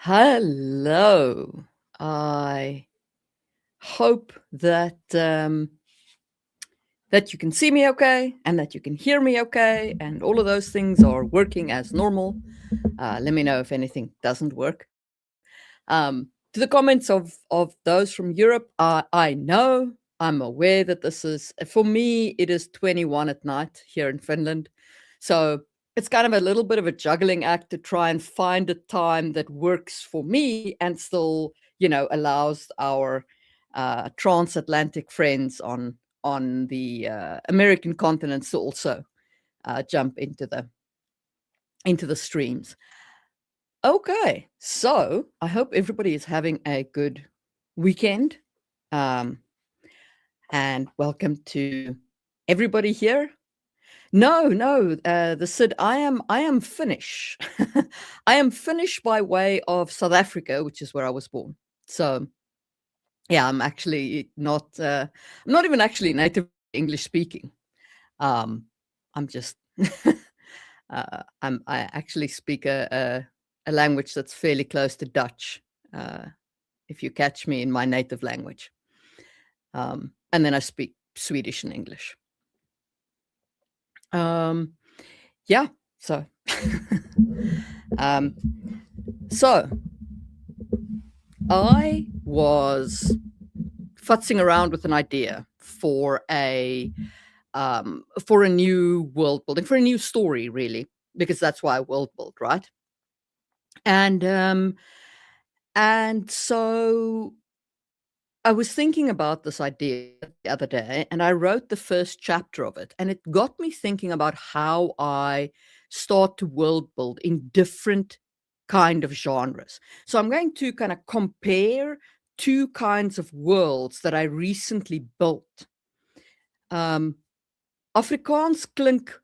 Hello. I hope that that you can see me okay and that you can hear me okay, and all of those things are working as normal. Let me know if anything doesn't work. To the comments of those from Europe, I know, I'm aware that this is for me. It is 21 at night here in Finland, so it's kind of a little bit of a juggling act to try and find a time that works for me and still, allows our transatlantic friends on the American continents to also jump into the streams. Okay, so I hope everybody is having a good weekend, um, and welcome to everybody here. No, the Sid. I am Finnish. I am Finnish by way of South Africa, which is where I was born. So yeah, I'm actually not. I'm not even actually native English speaking. I'm just. I actually speak a language that's fairly close to Dutch. If you catch me in my native language, and then I speak Swedish and English. Yeah. So, um, so I was futzing around with an idea for a new world building, for a new story, really, because that's why I world build, right? And so I was thinking about this idea the other day, and I wrote the first chapter of it, and it got me thinking about how I start to world build in different kind of genres. So I'm going to kind of compare two kinds of worlds that I recently built. Afrikaans klink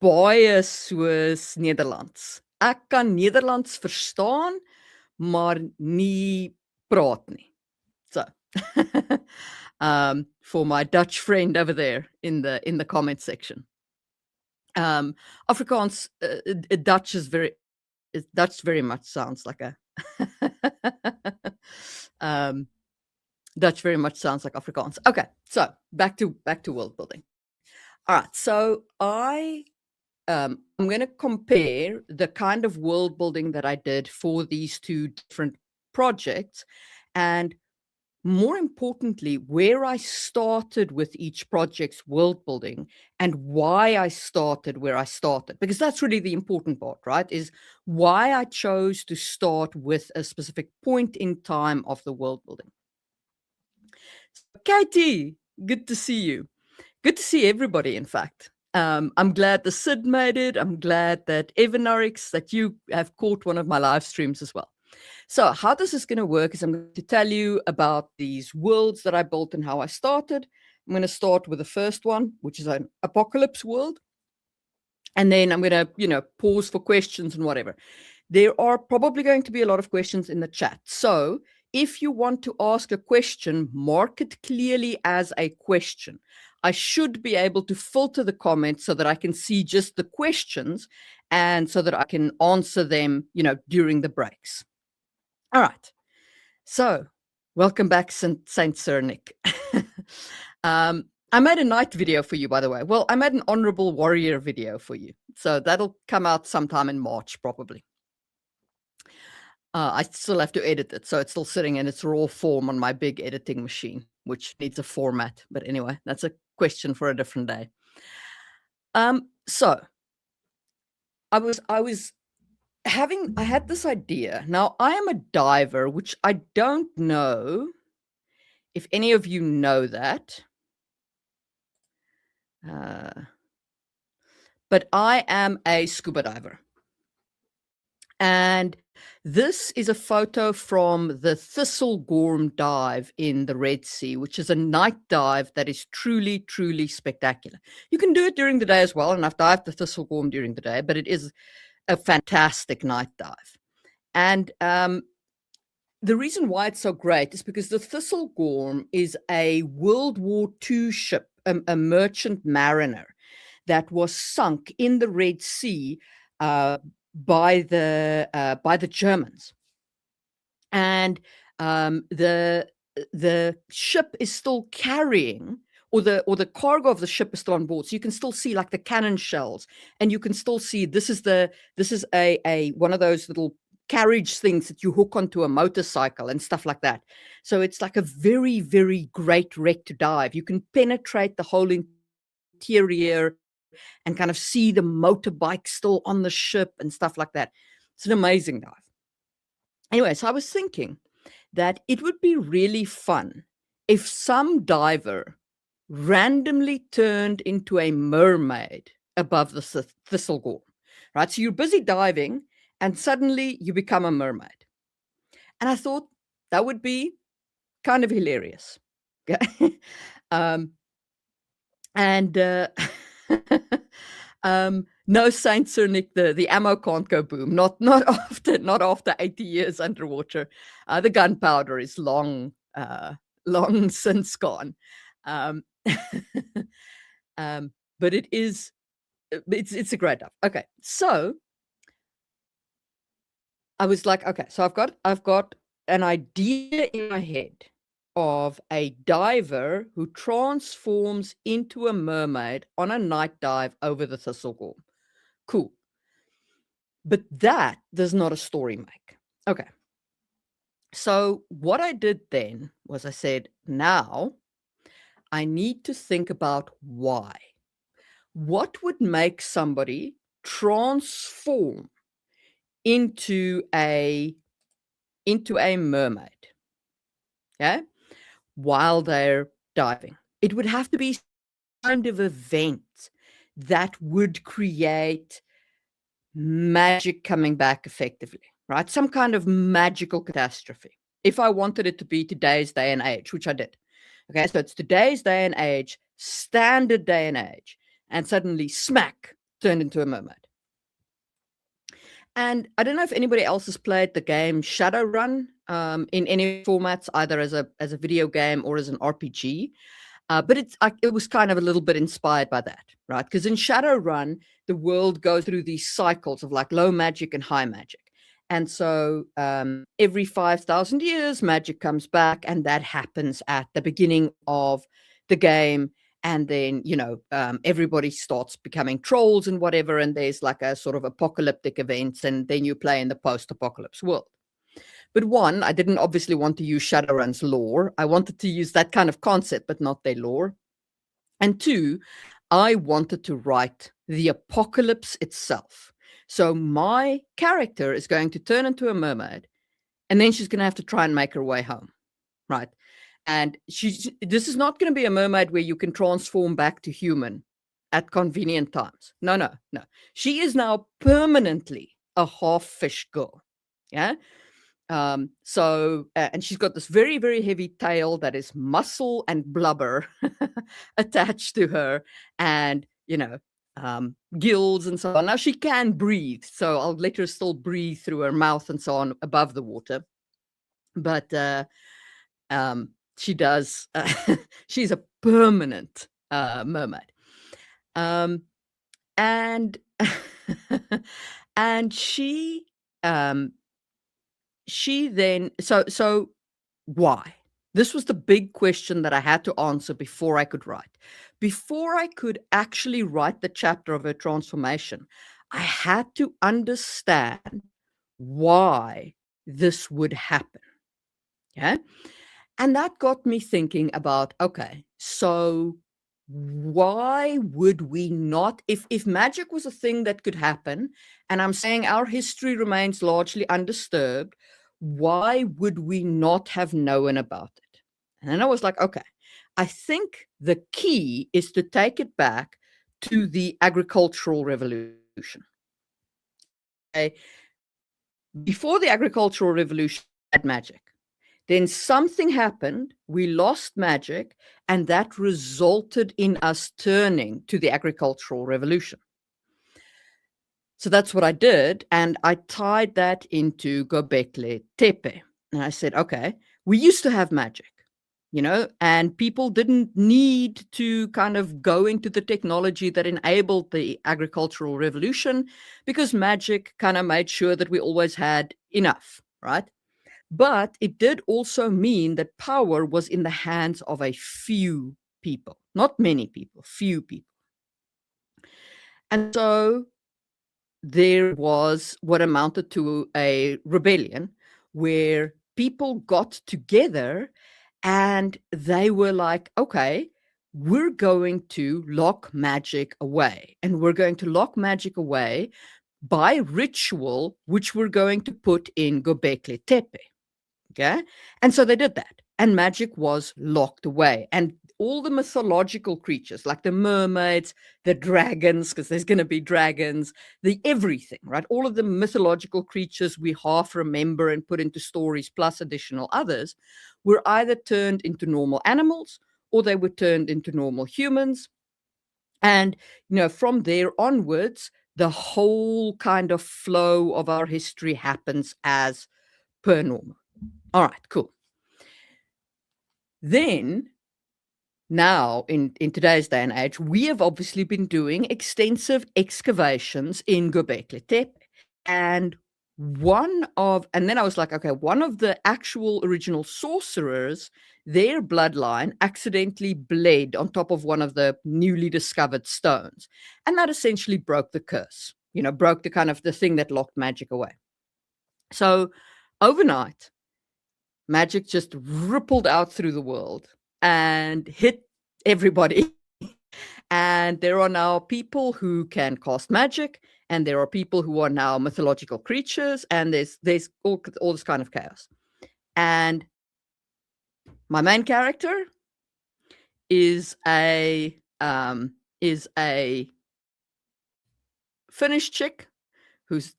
baie soos Nederlands. Ek kan Nederlands verstaan, maar nie praat nie. So, for my Dutch friend over there in the comment section, Afrikaans, Dutch very much sounds like a Dutch very much sounds like Afrikaans. Okay, so back to world building. All right, so I'm going to compare the kind of world building that I did for these two different projects, and more importantly, where I started with each project's world building and why I started where I started. Because that's really the important part, right? Is why I chose to start with a specific point in time of the world building. So, Katie, good to see you. Good to see everybody, in fact. I'm glad the Sid made it. I'm glad that Evanarix, that you have caught one of my live streams as well. So how this is going to work is I'm going to tell you about these worlds that I built and how I started. I'm going to start with the first one, which is an apocalypse world. And then I'm going to, pause for questions and whatever. There are probably going to be a lot of questions in the chat. So if you want to ask a question, mark it clearly as a question. I should be able to filter the comments so that I can see just the questions and so that I can answer them, during the breaks. All right. So welcome back, Saint Sir Nick. I made a night video for you, by the way. Well, I made an honorable warrior video for you. So that'll come out sometime in March, probably. I still have to edit it, so it's still sitting in its raw form on my big editing machine, which needs a format. But anyway, that's a question for a different day. So I had this idea. Now, I am a diver, which I don't know if any of you know that. But I am a scuba diver. And this is a photo from the Thistlegorm dive in the Red Sea, which is a night dive that is truly, truly spectacular. You can do it during the day as well, and I've dived the Thistlegorm during the day, but it is a fantastic night dive. And the reason why it's so great is because the Thistlegorm is a World War II ship, a merchant mariner that was sunk in the Red Sea by the Germans. and the ship is still carrying, or the cargo of the ship is still on board, so you can still see like the cannon shells, and you can still see this is a one of those little carriage things that you hook onto a motorcycle and stuff like that. So it's like a very, very great wreck to dive. You can penetrate the whole interior and kind of see the motorbike still on the ship and stuff like that. It's an amazing dive. Anyway, so I was thinking that it would be really fun if some diver randomly turned into a mermaid above the Thistlegorm, right? So you're busy diving and suddenly you become a mermaid. And I thought that would be kind of hilarious. Okay. um, and no, Saint Sir Nick, the ammo can't go boom. Not after 80 years underwater. The gunpowder is long since gone. Um, but it's a great dive. Okay, so I was like, okay, so I've got an idea in my head of a diver who transforms into a mermaid on a night dive over the Thistlegorm. Cool. But that does not a story make. Okay. So what I did then was I said, now I need to think about why. What would make somebody transform into a mermaid? Yeah. While they're diving. It would have to be kind of event that would create magic coming back effectively, right? Some kind of magical catastrophe. If I wanted it to be today's day and age, which I did. Okay, so it's today's day and age, standard day and age, and suddenly smack, turned into a mermaid. And I don't know if anybody else has played the game Shadowrun in any formats, either as a video game or as an RPG. But it was kind of a little bit inspired by that, right? Because in Shadowrun, the world goes through these cycles of like low magic and high magic. And so every 5,000 years, magic comes back, and that happens at the beginning of the game. And then, everybody starts becoming trolls and whatever, and there's like a sort of apocalyptic events, and then you play in the post-apocalypse world. But one, I didn't obviously want to use Shadowrun's lore. I wanted to use that kind of concept, but not their lore. And two, I wanted to write the apocalypse itself. So my character is going to turn into a mermaid, and then she's going to have to try and make her way home, right? And this is not going to be a mermaid where you can transform back to human at convenient times. No. She is now permanently a half fish girl. Yeah. And she's got this very, very heavy tail that is muscle and blubber attached to her, and gills and so on. Now she can breathe, so I'll let her still breathe through her mouth and so on above the water. But she does. She's a permanent mermaid, and and she then so why? This was the big question that I had to answer before I could write. Before I could actually write the chapter of her transformation, I had to understand why this would happen. Yeah. And that got me thinking about, okay, so why would we not, if magic was a thing that could happen, and I'm saying our history remains largely undisturbed, why would we not have known about it? And then I was like, okay, I think the key is to take it back to the agricultural revolution. Okay? Before the agricultural revolution, we had magic. Then something happened, we lost magic, and that resulted in us turning to the agricultural revolution. So that's what I did, and I tied that into Göbekli Tepe. And I said, okay, we used to have magic, and people didn't need to kind of go into the technology that enabled the agricultural revolution, because magic kind of made sure that we always had enough, right? But it did also mean that power was in the hands of a few people, not many people, few people. And so there was what amounted to a rebellion where people got together and they were like, okay, we're going to lock magic away. And we're going to lock magic away by ritual, which we're going to put in Göbekli Tepe. Okay. And so they did that. And magic was locked away. And all the mythological creatures, like the mermaids, the dragons, because there's going to be dragons, the everything, right? All of the mythological creatures we half remember and put into stories, plus additional others, were either turned into normal animals or they were turned into normal humans. And, from there onwards, the whole kind of flow of our history happens as per normal. All right, cool. Then, now in today's day and age, we have obviously been doing extensive excavations in Göbekli Tepe. And then I was like, okay, one of the actual original sorcerers, their bloodline accidentally bled on top of one of the newly discovered stones. And that essentially broke the curse, broke the kind of the thing that locked magic away. So overnight, magic just rippled out through the world and hit everybody. And there are now people who can cast magic, and there are people who are now mythological creatures, and there's all this kind of chaos. And my main character is a Finnish chick who's,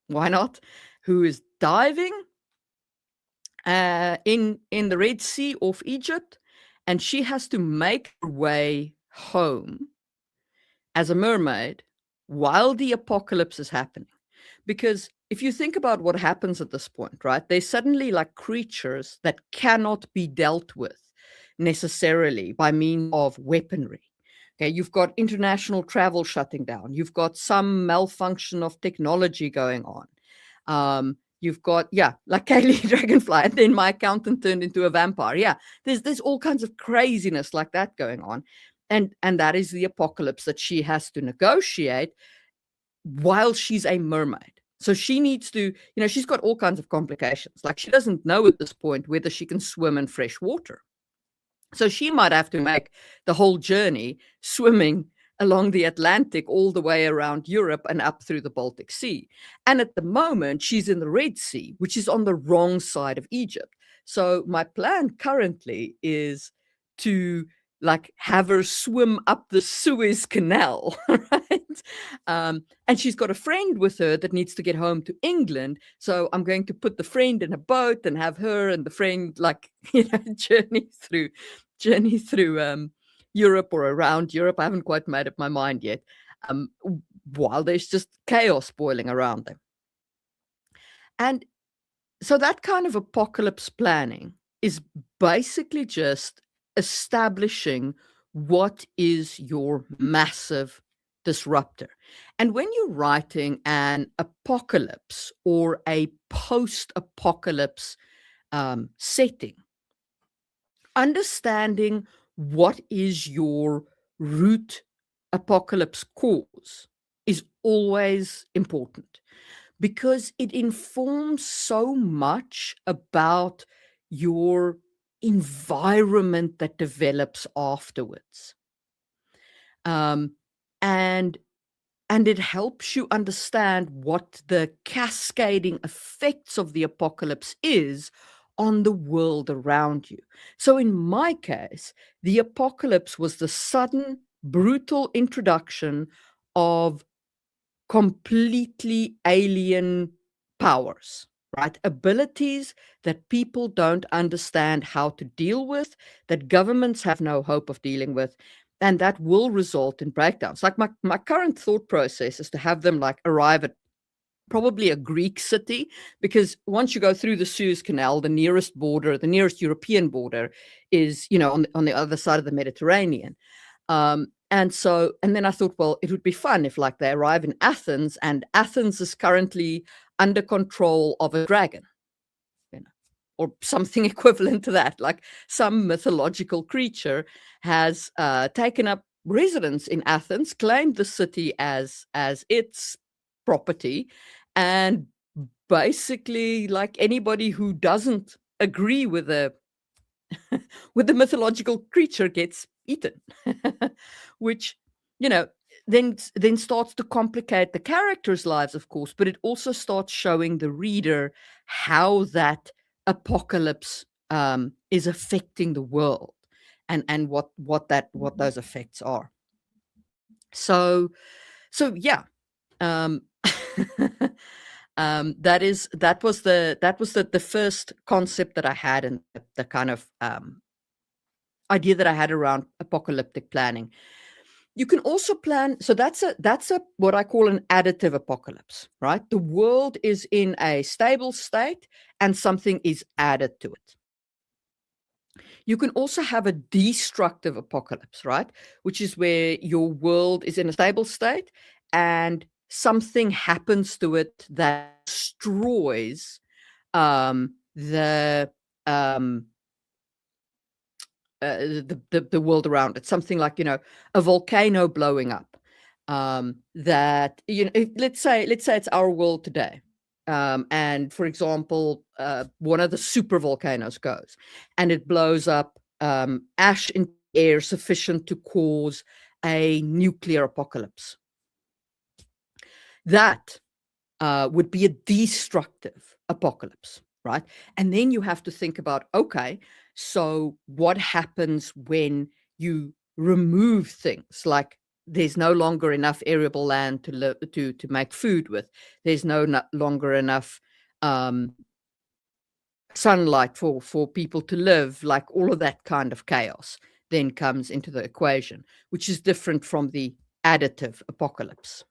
why not, who is diving in the Red Sea off Egypt, and she has to make her way home as a mermaid while the apocalypse is happening. Because if you think about what happens at this point, right, they're suddenly like creatures that cannot be dealt with necessarily by means of weaponry. Okay, you've got international travel shutting down. You've got some malfunction of technology going on. You've got, like Kaylee Dragonfly, and then my accountant turned into a vampire. Yeah, there's all kinds of craziness like that going on. And that is the apocalypse that she has to negotiate while she's a mermaid. So she needs to, she's got all kinds of complications. Like, she doesn't know at this point whether she can swim in fresh water. So she might have to make the whole journey swimming along the Atlantic all the way around Europe and up through the Baltic Sea. And at the moment, she's in the Red Sea, which is on the wrong side of Egypt. So my plan currently is to have her swim up the Suez Canal, right? And she's got a friend with her that needs to get home to England. So I'm going to put the friend in a boat and have her and the friend journey through Europe or around Europe. I haven't quite made up my mind yet. While there's just chaos boiling around them. And so that kind of apocalypse planning is basically just establishing what is your massive disruptor. And when you're writing an apocalypse or a post-apocalypse setting, understanding what is your root apocalypse cause is always important, because it informs so much about your environment that develops afterwards. And it helps you understand what the cascading effects of the apocalypse is on the world around you. So in my case, the apocalypse was the sudden, brutal introduction of completely alien powers, right? Abilities that people don't understand how to deal with, that governments have no hope of dealing with, and that will result in breakdowns. Like my current thought process is to have them arrive at probably a Greek city, because once you go through the Suez Canal, the nearest European border is, on the other side of the Mediterranean. And then I thought, well, it would be fun if they arrive in Athens, and Athens is currently under control of a dragon. or something equivalent to that, like some mythological creature has taken up residence in Athens, claimed the city as its property, and basically, like, anybody who doesn't agree with the mythological creature gets eaten, which, you know, then starts to complicate the characters' lives, of course, but it also starts showing the reader how that apocalypse is affecting the world, and what those effects are. So yeah, um, that was the first concept that I had, and the kind of idea that I had around apocalyptic planning. You can also plan, so that's a what I call an additive apocalypse, right? The world is in a stable state and something is added to it. You can also have a destructive apocalypse, right? Which is where your world is in a stable state and something happens to it that destroys the the world around it. Something like, a volcano blowing up. That, let's say it's our world today. And for example, one of the super volcanoes goes and it blows up ash in air sufficient to cause a nuclear apocalypse. That would be a destructive apocalypse, right? And then you have to think about, okay, so what happens when you remove things like there's no longer enough arable land to make food with. There's no longer enough sunlight for people to live. Like, all of that kind of chaos then comes into the equation, which is different from the additive apocalypse.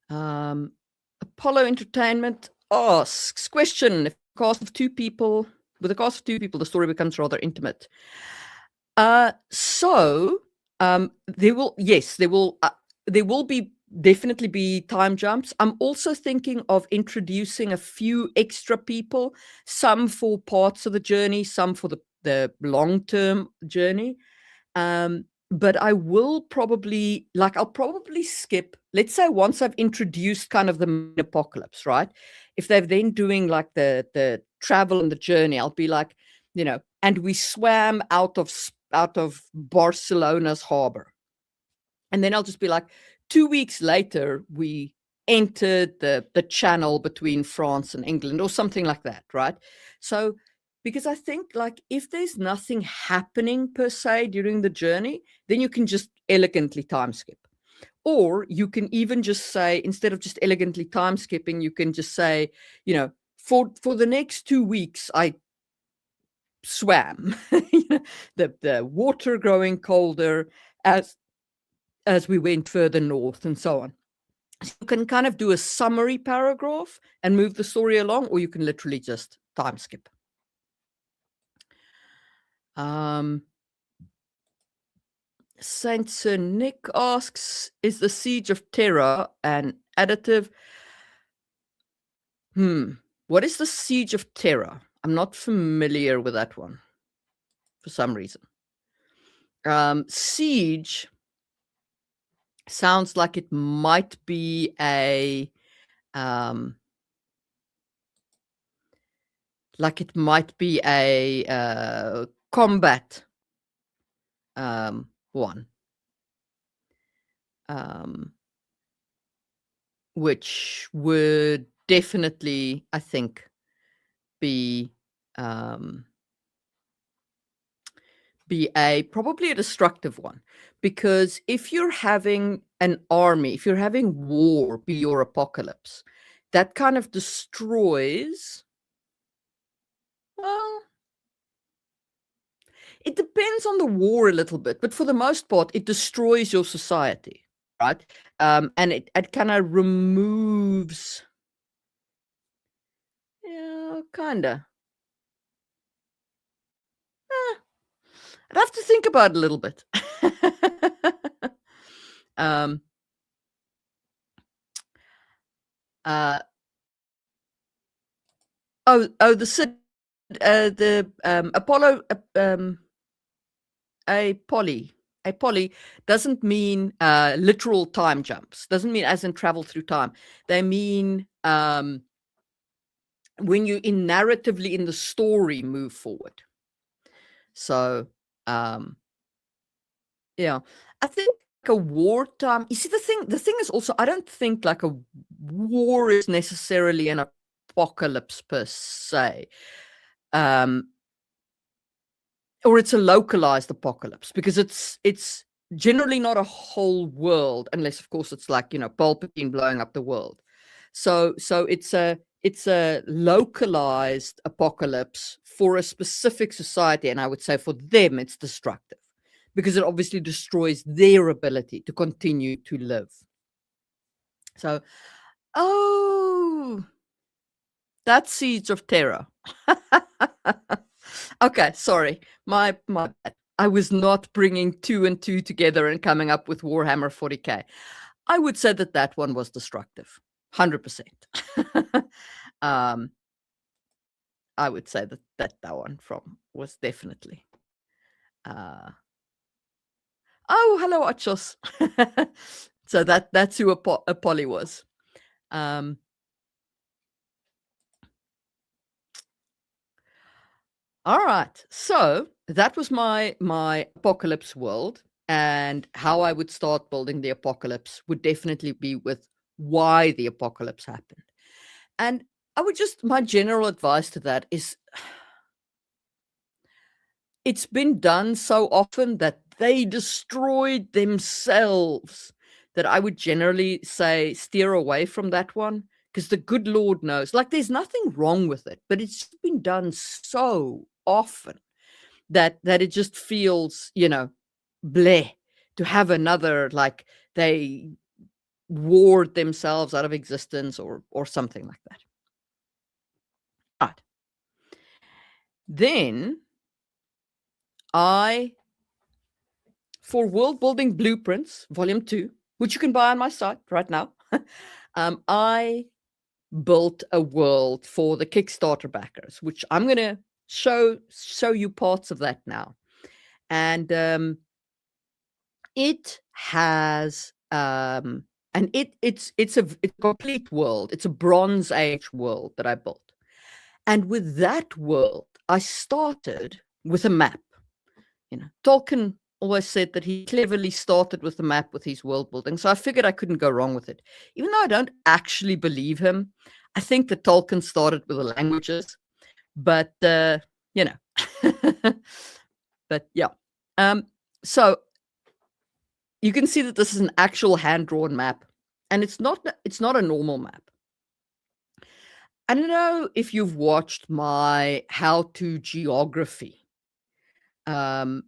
Apollo Entertainment asks, question: if with a cast of two people, the story becomes rather intimate. So there will be definitely be time jumps. I'm also thinking of introducing a few extra people, some for parts of the journey, some for the long-term journey. But I will probably, I'll probably skip, let's say, once I've introduced kind of the main apocalypse, right? If they're then doing like the travel and the journey, I'll be like, and we swam out of Barcelona's harbor. And then I'll just be like, 2 weeks later, we entered the channel between France and England, or something like that, right? So, because I think, like, if there's nothing happening per se during the journey, then you can just elegantly time skip. Or you can even just say, instead of just elegantly time skipping, you can just say, for the next 2 weeks, I swam. The water growing colder as we went further north, and so on. So you can kind of do a summary paragraph and move the story along, or you can literally just time skip. Saint Sir Nick asks, is the Siege of Terra an additive? What is the Siege of Terra? I'm not familiar with that one for some reason. Siege sounds like it might be a combat one, which would definitely, I think, be probably a destructive one, because if you're having an army, if you're having war be your apocalypse, that kind of destroys. Well, it depends on the war a little bit, but for the most part, it destroys your society, right? And it kind of removes. Yeah, kinda. I'd have to think about it a little bit. um, the Apollo, a poly doesn't mean literal time jumps. Doesn't mean as in travel through time. They mean when you narratively in the story move forward. So yeah, I think a wartime. You see, the thing is also, I don't think like a war is necessarily an apocalypse per se. Or it's a localized apocalypse, because it's generally not a whole world, unless of course it's like, Palpatine blowing up the world. So it's a localized apocalypse for a specific society, and I would say for them it's destructive, because it obviously destroys their ability to continue to live. So, oh, that's Seeds of Terror. Okay, sorry. My bad. I was not bringing 2 and 2 together and coming up with Warhammer 40K. I would say that one was destructive, 100%. I would say that one was definitely. Oh, hello, Achos. So that's who Apolly was. All right. So that was my apocalypse world, and how I would start building the apocalypse would definitely be with why the apocalypse happened. And my general advice to that is, it's been done so often that they destroyed themselves, that I would generally say steer away from that one, because the good Lord knows, like, there's nothing wrong with it, but it's been done so often that it just feels, bleh, to have another, like, they ward themselves out of existence or something like that. Right. Then for World Building Blueprints, Volume 2, which you can buy on my site right now, I built a world for the Kickstarter backers, which I'm going to show you parts of that now. And it has and it's a complete world. It's a Bronze Age world that I built. And with that world, I started with a map. Tolkien always said that he cleverly started with the map with his world building. So I figured I couldn't go wrong with it. Even though I don't actually believe him, I think that Tolkien started with the languages. But, but yeah. So you can see that this is an actual hand-drawn map, and it's not a normal map. I don't know if you've watched my How to Geography, the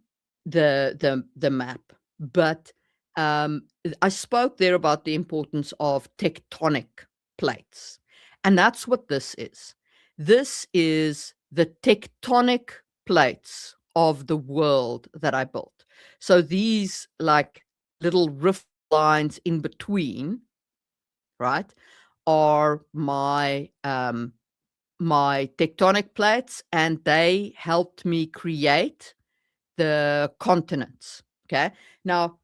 map, but I spoke there about the importance of tectonic plates, and that's what this is. This is the tectonic plates of the world that I built. So these, like, little rift lines in between, right, are my my tectonic plates, and they helped me create the continents. Okay. Now,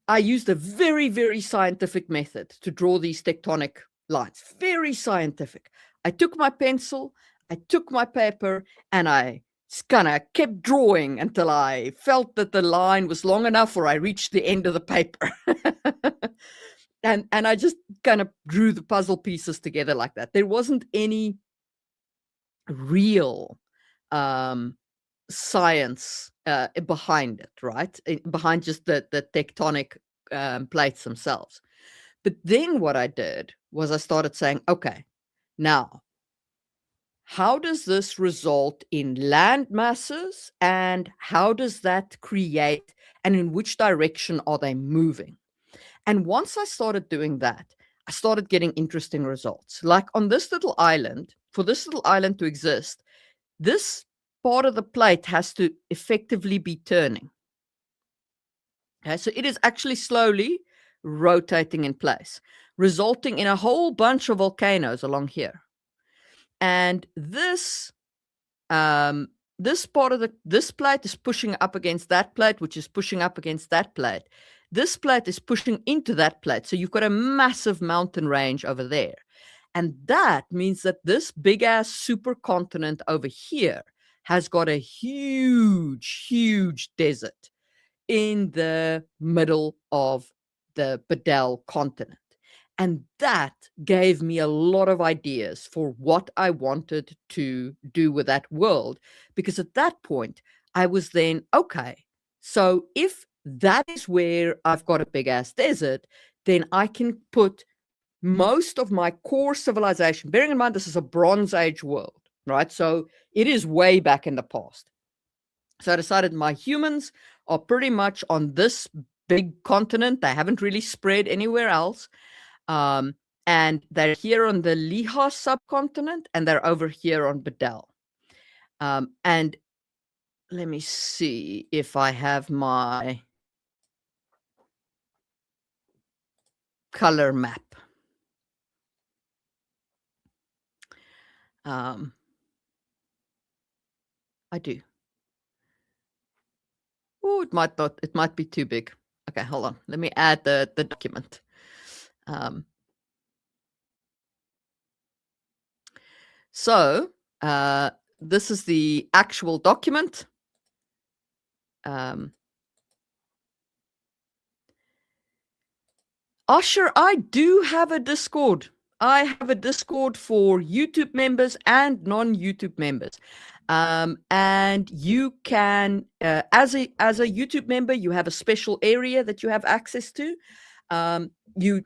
I used a very, very scientific method to draw these tectonic lines. Very scientific. I took my pencil, I took my paper, and I kind of kept drawing until I felt that the line was long enough, or I reached the end of the paper. and I just kind of drew the puzzle pieces together like that. There wasn't any real science behind it, right? Behind just the tectonic plates themselves. But then what I did was I started saying, okay, now, how does this result in land masses, and how does that create, and in which direction are they moving? And once I started doing that, I started getting interesting results. Like on this little island, for this little island to exist, this part of the plate has to effectively be turning. Okay, so it is actually slowly rotating in place, resulting in a whole bunch of volcanoes along here. And this part of this plate is pushing up against that plate, which is pushing up against that plate. This plate is pushing into that plate. So you've got a massive mountain range over there. And that means that this big ass supercontinent over here has got a huge, huge desert in the middle of the Bedell continent. And that gave me a lot of ideas for what I wanted to do with that world. Because at that point, I was then, okay, so if that is where I've got a big ass desert, then I can put most of my core civilization, bearing in mind this is a Bronze Age world, right? So it is way back in the past. So I decided my humans are pretty much on this big continent. They haven't really spread anywhere else. And they're here on the Liha subcontinent, and they're over here on Bedell. And let me see if I have my color map. I do. Oh, it might not. It might be too big. Okay, hold on. Let me add the document. So this is the actual document. Usher, I do have a Discord. I have a Discord for YouTube members and non-YouTube members. And you can, as a YouTube member, you have a special area that you have access to. You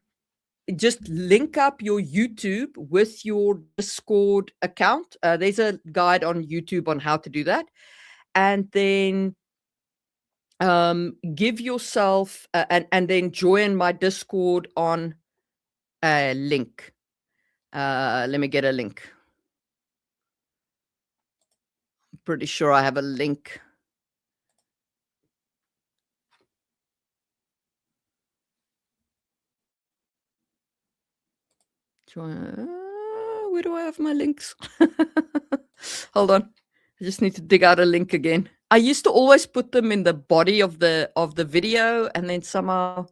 just link up your YouTube with your Discord account. There's a guide on YouTube on how to do that. And then give yourself and then join my Discord on a link. Let me get a link. I'm pretty sure I have a link. Where do I have my links? Hold on. I just need to dig out a link again. I used to always put them in the body of the video, and then somehow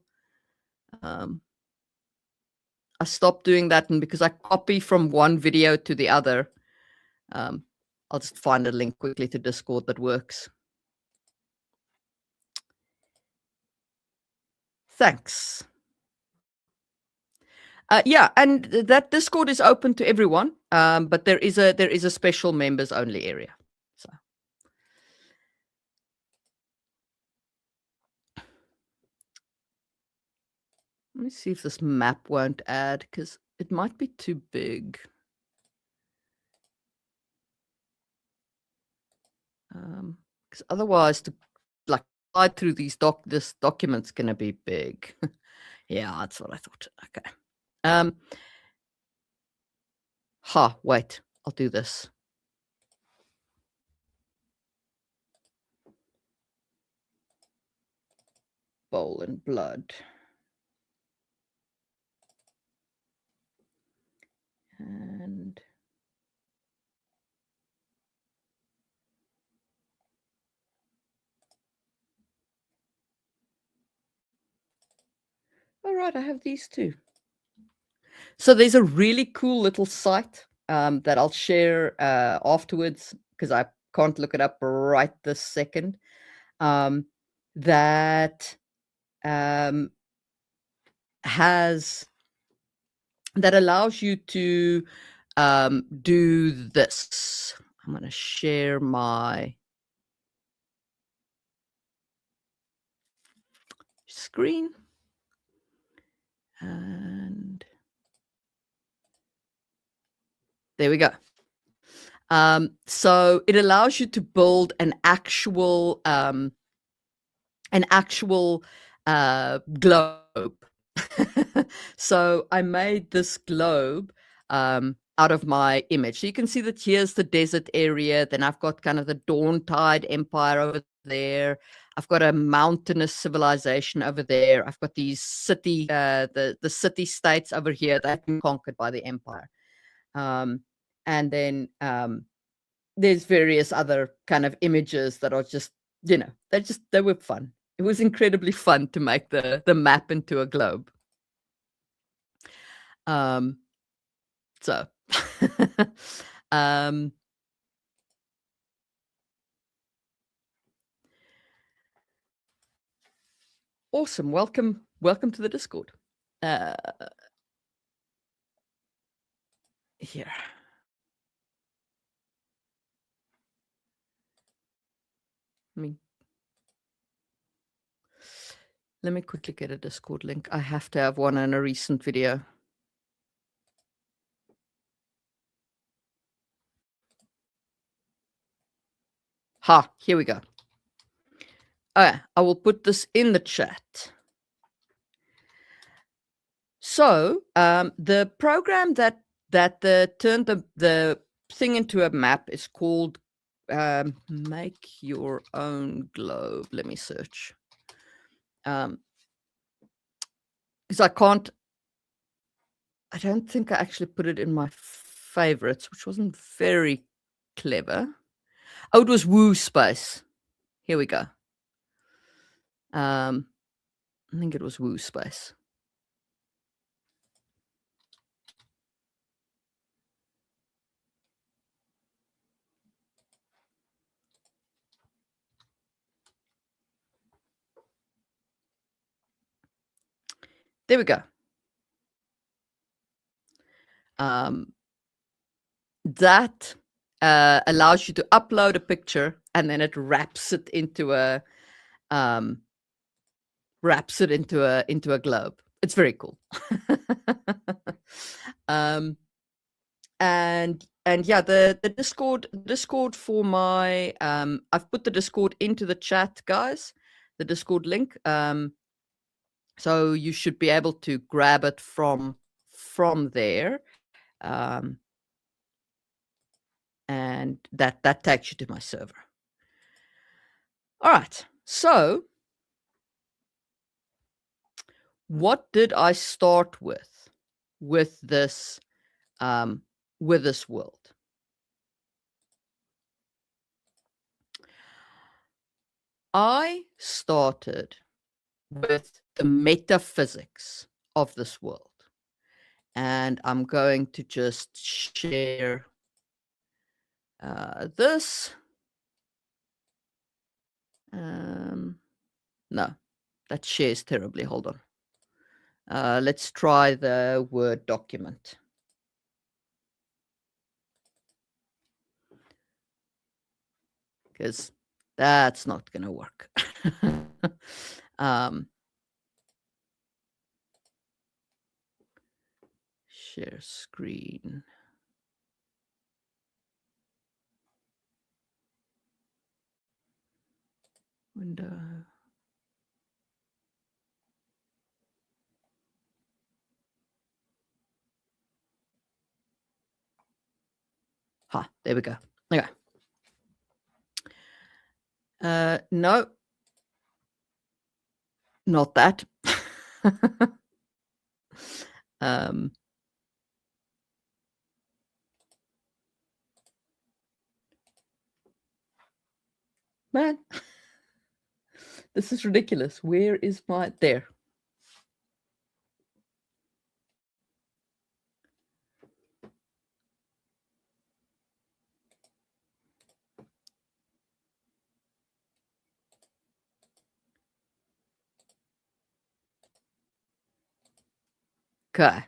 I stopped doing that, and because I copy from one video to the other, I'll just find a link quickly to Discord that works. Thanks. Yeah, and that Discord is open to everyone, but there is a special members only area. So let me see if this map won't add, because it might be too big. Because otherwise, to like slide through this document's gonna be big. Yeah, that's what I thought. Okay. Wait, I'll do this. Bowl and blood. And all right, I have these two. So there's a really cool little site that I'll share afterwards, because I can't look it up right this second. That allows you to do this. I'm going to share my screen. And there we go. So it allows you to build an actual globe. So I made this globe out of my image. So you can see that here's the desert area. Then I've got kind of the Dawn Tide Empire over there. I've got a mountainous civilization over there. I've got these the city states over here that have been conquered by the empire. And then there's various other kind of images that are just, they were fun. It was incredibly fun to make the map into a globe. So awesome. Welcome to the Discord. Here. Let me quickly get a Discord link. I have to have one in a recent video. Ha, here we go. Okay, I will put this in the chat. So the program that turned the thing into a map is called Make Your Own Globe. Let me search. Because I don't think I actually put it in my favorites, which wasn't very clever. Oh, it was Woo Space. Here we go. I think it was Woo Space. There we go. That allows you to upload a picture, and then it wraps it into a globe. It's very cool. And yeah, the Discord for my I've put the Discord into the chat, guys. The Discord link. So you should be able to grab it from there. And that takes you to my server. All right. So what did I start with this world? I started with the metaphysics of this world. And I'm going to just share this. No, that shares terribly. Hold on. Let's try the Word document. Because that's not going to work. Share screen. Window. There we go. Okay. No, not that. Man, this is ridiculous. Where is my there? Okay.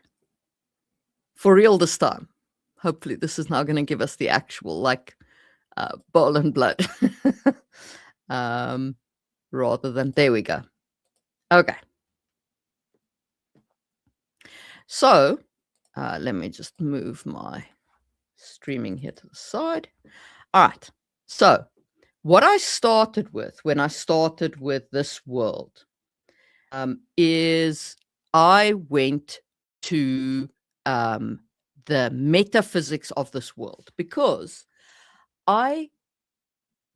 For real this time. Hopefully this is now going to give us the actual ball and blood. Rather than, there we go. Okay. So let me just move my streaming here to the side. All right. So what I started with when I started with this world is I went to the metaphysics of this world, because I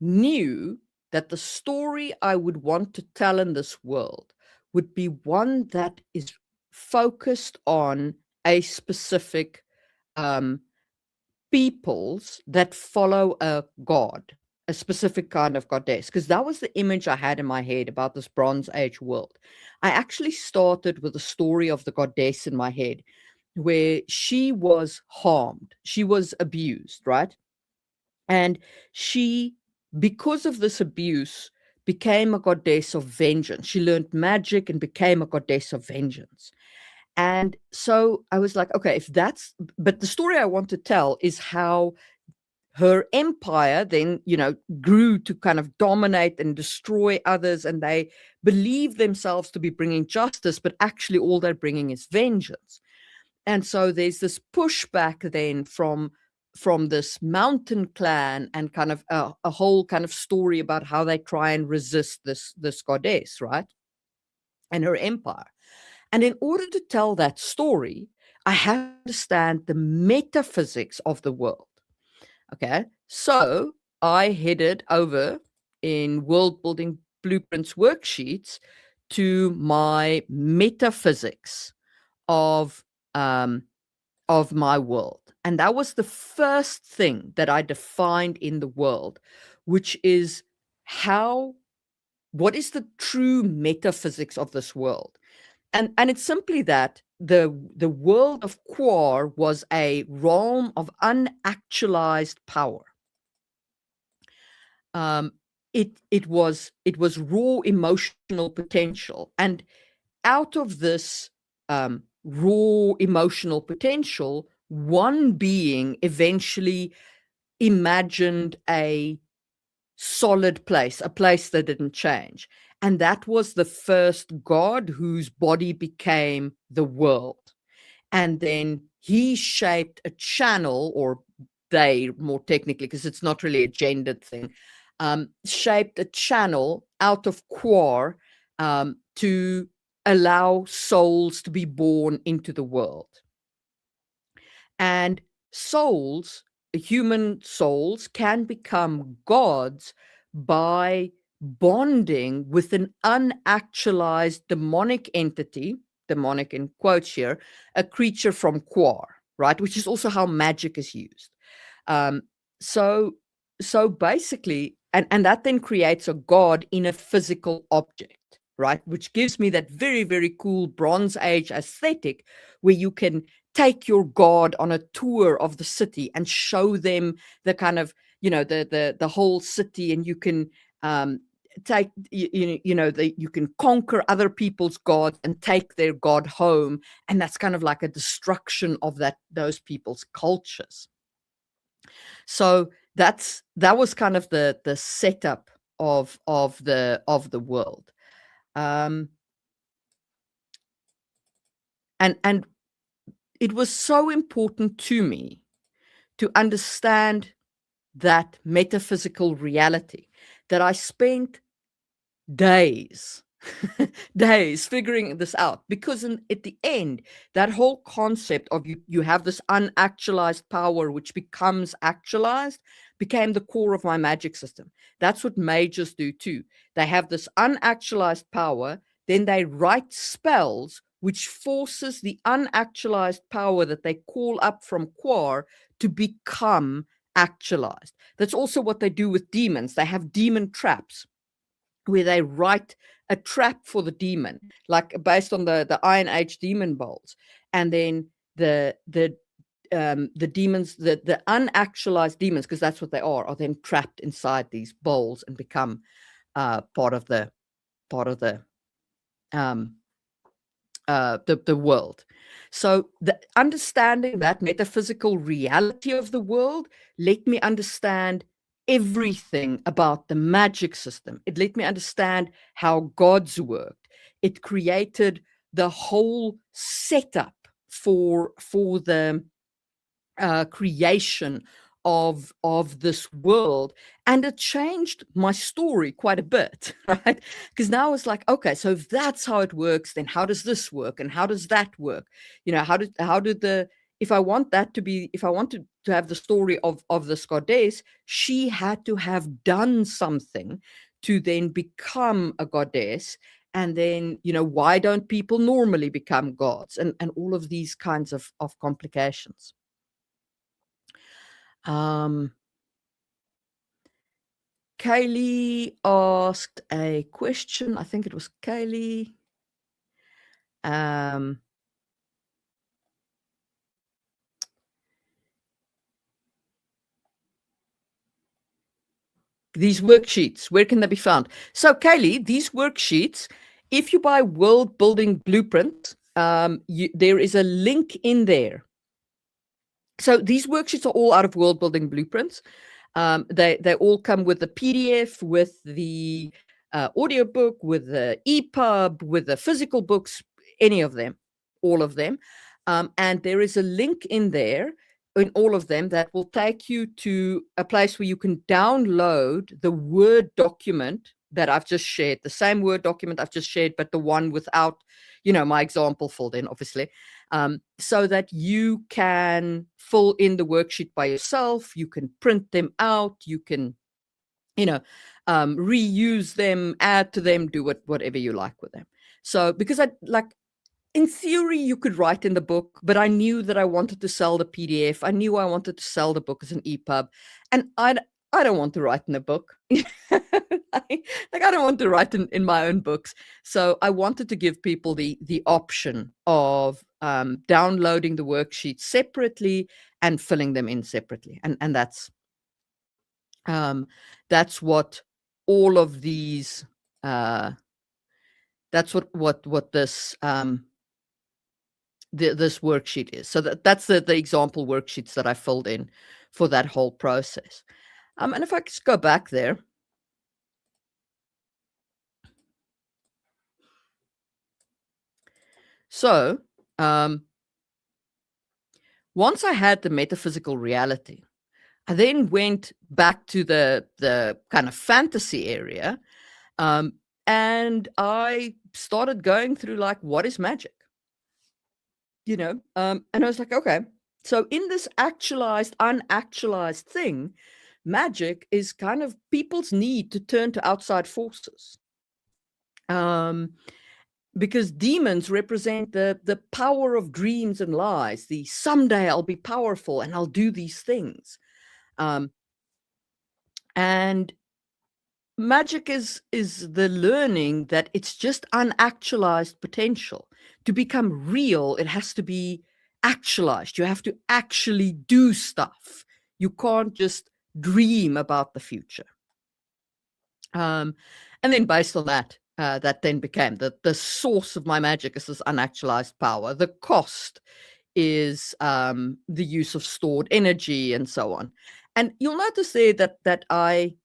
knew that the story I would want to tell in this world would be one that is focused on a specific peoples that follow a god, a specific kind of goddess, because that was the image I had in my head about this Bronze Age world. I actually started with the story of the goddess in my head, where she was harmed, she was abused, right? And she, because of this abuse, became a goddess of vengeance. She learned magic and became a goddess of vengeance. And so I was like, okay, if that's, but the story I want to tell is how her empire then, grew to kind of dominate and destroy others. And they believe themselves to be bringing justice, but actually all they're bringing is vengeance. And so there's this pushback then from this mountain clan, and kind of a whole kind of story about how they try and resist this goddess, right? And her empire. And in order to tell that story, I have to understand the metaphysics of the world. Okay. So I headed over in World Building Blueprints worksheets to my metaphysics of my world. And that was the first thing that I defined in the world, which is what is the true metaphysics of this world? And it's simply that the world of Quar was a realm of unactualized power. It was raw emotional potential, and out of this raw emotional potential, one being eventually imagined a solid place, a place that didn't change. And that was the first god whose body became the world. And then he shaped a channel, or they more technically, because it's not really a gendered thing, shaped a channel out of Quar to allow souls to be born into the world. And souls, human souls, can become gods by bonding with an unactualized demonic entity, demonic in quotes here, a creature from Quar, right? Which is also how magic is used. Um, so basically, and that then creates a god in a physical object, right? Which gives me that very, very cool Bronze Age aesthetic, where you can take your god on a tour of the city and show them the kind of, the whole city, and you can take, you can conquer other people's gods and take their god home, and that's kind of like a destruction of those people's cultures. So that was kind of the setup of the world. And it was so important to me to understand that metaphysical reality that I spent days days figuring this out, because at the end, that whole concept of you have this unactualized power which becomes actualized became the core of my magic system. That's what mages do too. They have this unactualized power, then they write spells which forces the unactualized power that they call up from Quar to become actualized. That's also what they do with demons. They have demon traps where they write a trap for the demon, like based on the Iron Age demon bowls, and then the demons, the unactualized demons, because that's what they are then trapped inside these bowls and become part of the world. So the understanding that metaphysical reality of the world let me understand everything about the magic system. It let me understand how gods worked. It created the whole setup for the creation of this world, and it changed my story quite a bit, right? Because now it's like, okay, so if that's how it works, then how does this work, and how does that work? How did the if I want to have the story of this goddess, she had to have done something to then become a goddess. And then, why don't people normally become gods, and all of these kinds of complications. Kaylee asked a question. I think it was Kaylee. These worksheets, where can they be found? So, Kaylee, these worksheets, if you buy World Building Blueprint, there is a link in there. So these worksheets are all out of World Building Blueprints. They all come with the PDF, with the audiobook, with the EPUB, with the physical books, any of them, all of them. And there is a link in there in all of them that will take you to a place where you can download the Word document that I've just shared, the same Word document I've just shared, but the one without, my example filled in, obviously. So that you can fill in the worksheet by yourself. You can print them out. You can, reuse them, add to them, do whatever you like with them. So because in theory, you could write in the book, but I knew that I wanted to sell the PDF. I knew I wanted to sell the book as an EPUB, and I don't want to write in a book. I don't want to write in my own books. So I wanted to give people the option of downloading the worksheets separately and filling them in separately, and that's what all of these. That's what this. This worksheet is. So that's the example worksheets that I filled in for that whole process. And if I just go back there. So once I had the metaphysical reality, I then went back to the kind of fantasy area, and I started going through what is magic? And I was like, okay, so in this actualized, unactualized thing, magic is kind of people's need to turn to outside forces. Because demons represent the power of dreams and lies. The someday I'll be powerful and I'll do these things. And magic is the learning that it's just unactualized potential. To become real, it has to be actualized. You have to actually do stuff. You can't just dream about the future. And then based on that, that then became the source of my magic is this unactualized power. The cost is the use of stored energy and so on. And you'll notice there that I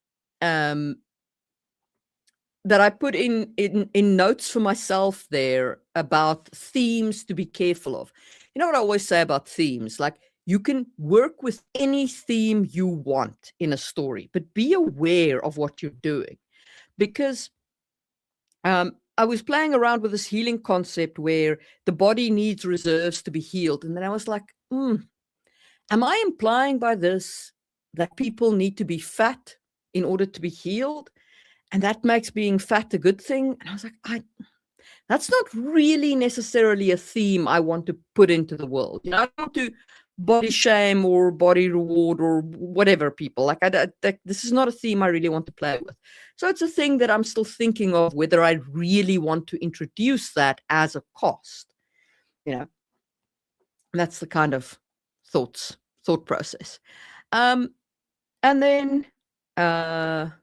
put in notes for myself there about themes to be careful of. You know what I always say about themes? You can work with any theme you want in a story, but be aware of what you're doing. Because I was playing around with this healing concept where the body needs reserves to be healed. And then I was like, am I implying by this that people need to be fat in order to be healed? And that makes being fat a good thing? And I was like, that's not really necessarily a theme I want to put into the world. I don't want to body shame or body reward or whatever people. This is not a theme I really want to play with. So it's a thing that I'm still thinking of whether I really want to introduce that as a cost. That's the kind of thought process. And then kind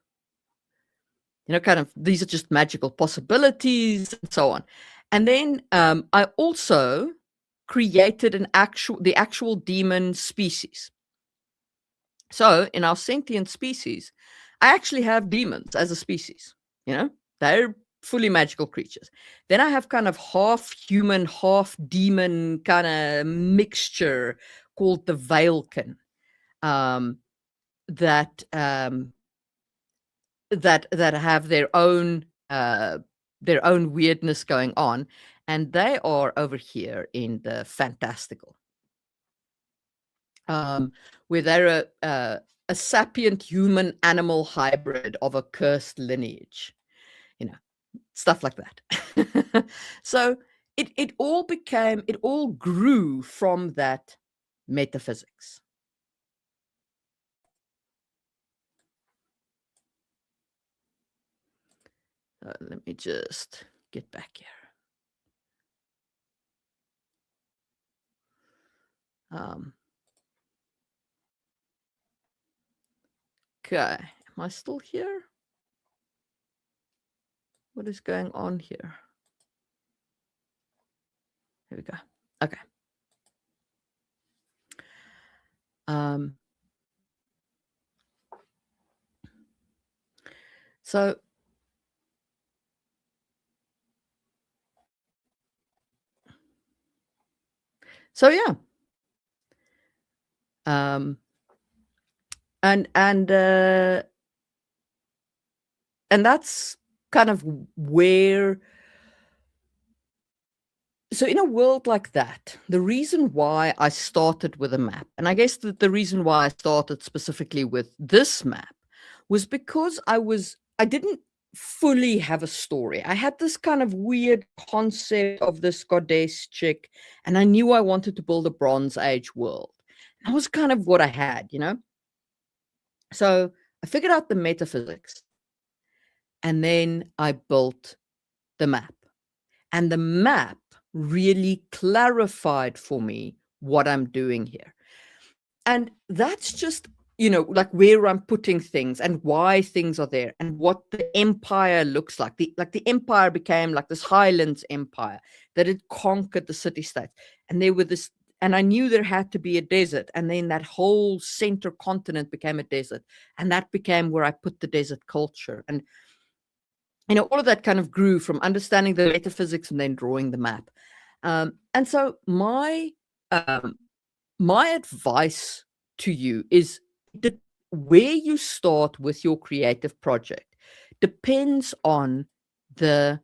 of these are just magical possibilities and so on. And then I also created the actual demon species. So in our sentient species, I actually have demons as a species. They're fully magical creatures. Then I have kind of half human, half demon kind of mixture called the Veilkin, that have their own weirdness going on, and they are over here in the fantastical, where they're a sapient human animal hybrid of a cursed lineage, stuff like that. So it all grew from that metaphysics. Let me just get back here. Okay, am I still here? What is going on here? Here we go. Okay. So yeah. And that's kind of where. So in a world like that, the reason why I started with a map, and I guess that the reason why I started specifically with this map, was because I didn't fully have a story. I had this kind of weird concept of this goddess chick, and I knew I wanted to build a Bronze Age world. That was kind of what I had, you know? So I figured out the metaphysics, and then I built the map. And the map really clarified for me what I'm doing here. And that's just, like where I'm putting things and why things are there and what the empire looks like. The empire became like this Highlands empire that had conquered the city-states. And there were this, and I knew there had to be a desert. And then that whole center continent became a desert. And that became where I put the desert culture. And all of that kind of grew from understanding the metaphysics and then drawing the map. And so my advice to you is that where you start with your creative project depends on the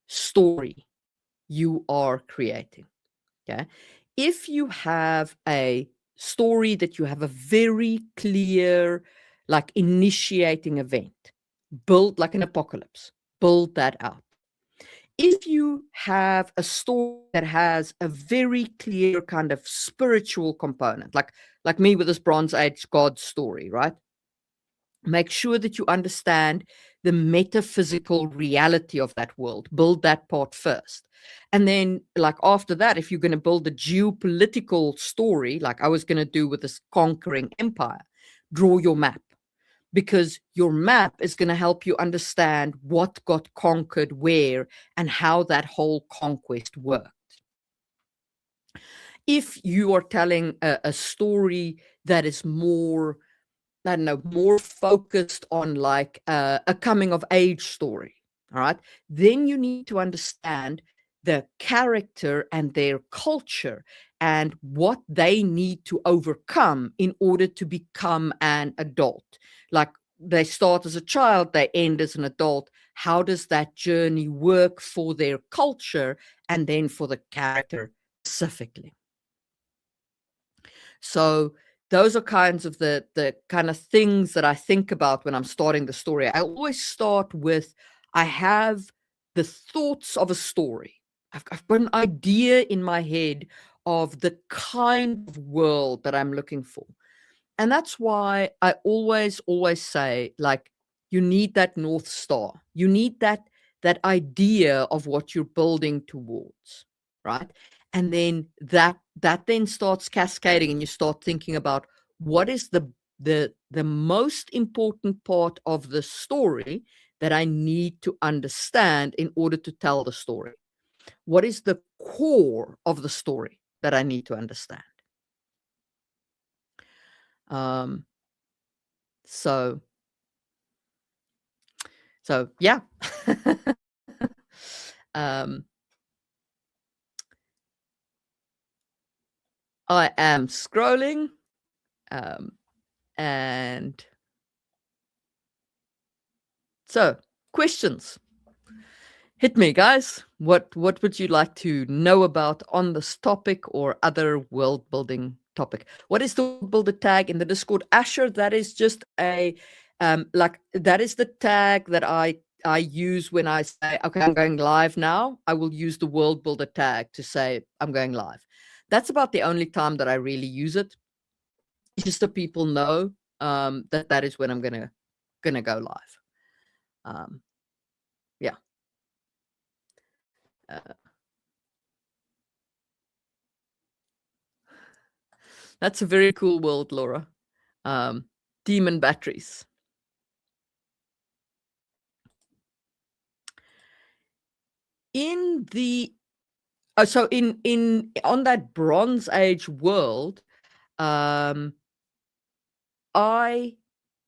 story you are creating. Okay. If you have a story that you have a very clear, like initiating event, build like an apocalypse, build that out. If you have a story that has a very clear kind of spiritual component, like me with this Bronze Age God story, right? Make sure that you understand the metaphysical reality of that world. Build that part first. And then, like after that, if you're going to build a geopolitical story, like I was going to do with this conquering empire, draw your map. Because your map is going to help you understand what got conquered where and how that whole conquest worked. If you are telling a story that is more, I don't know, more focused on like a coming of age story, all right, then you need to understand the character and their culture and what they need to overcome in order to become an adult. Like they start as a child, they end as an adult. How does that journey work for their culture and then for the character specifically? So those are kinds of the kind of things that I think about when I'm starting the story. I always start with, I have the thoughts of a story. I've got an idea in my head of the kind of world that I'm looking for. And that's why I always say, like, you need that North Star. You need that idea of what you're building towards, right? And then that then starts cascading, and you start thinking about what is the most important part of the story that I need to understand in order to tell the story. What is the core of the story that I need to understand? So yeah. I am scrolling, and so questions. Hit me, guys. What would you like to know about on this topic or other world building topic? What is the world builder tag in the Discord? Asher, that is just a that is the tag that I use when I say, okay, I'm going live now. I will use the world builder tag to say I'm going live. That's about the only time that I really use it. Just so people know that is when I'm gonna go live. Yeah. Uh, that's a very cool world, Laura. Demon batteries. In the so in on that Bronze Age world, I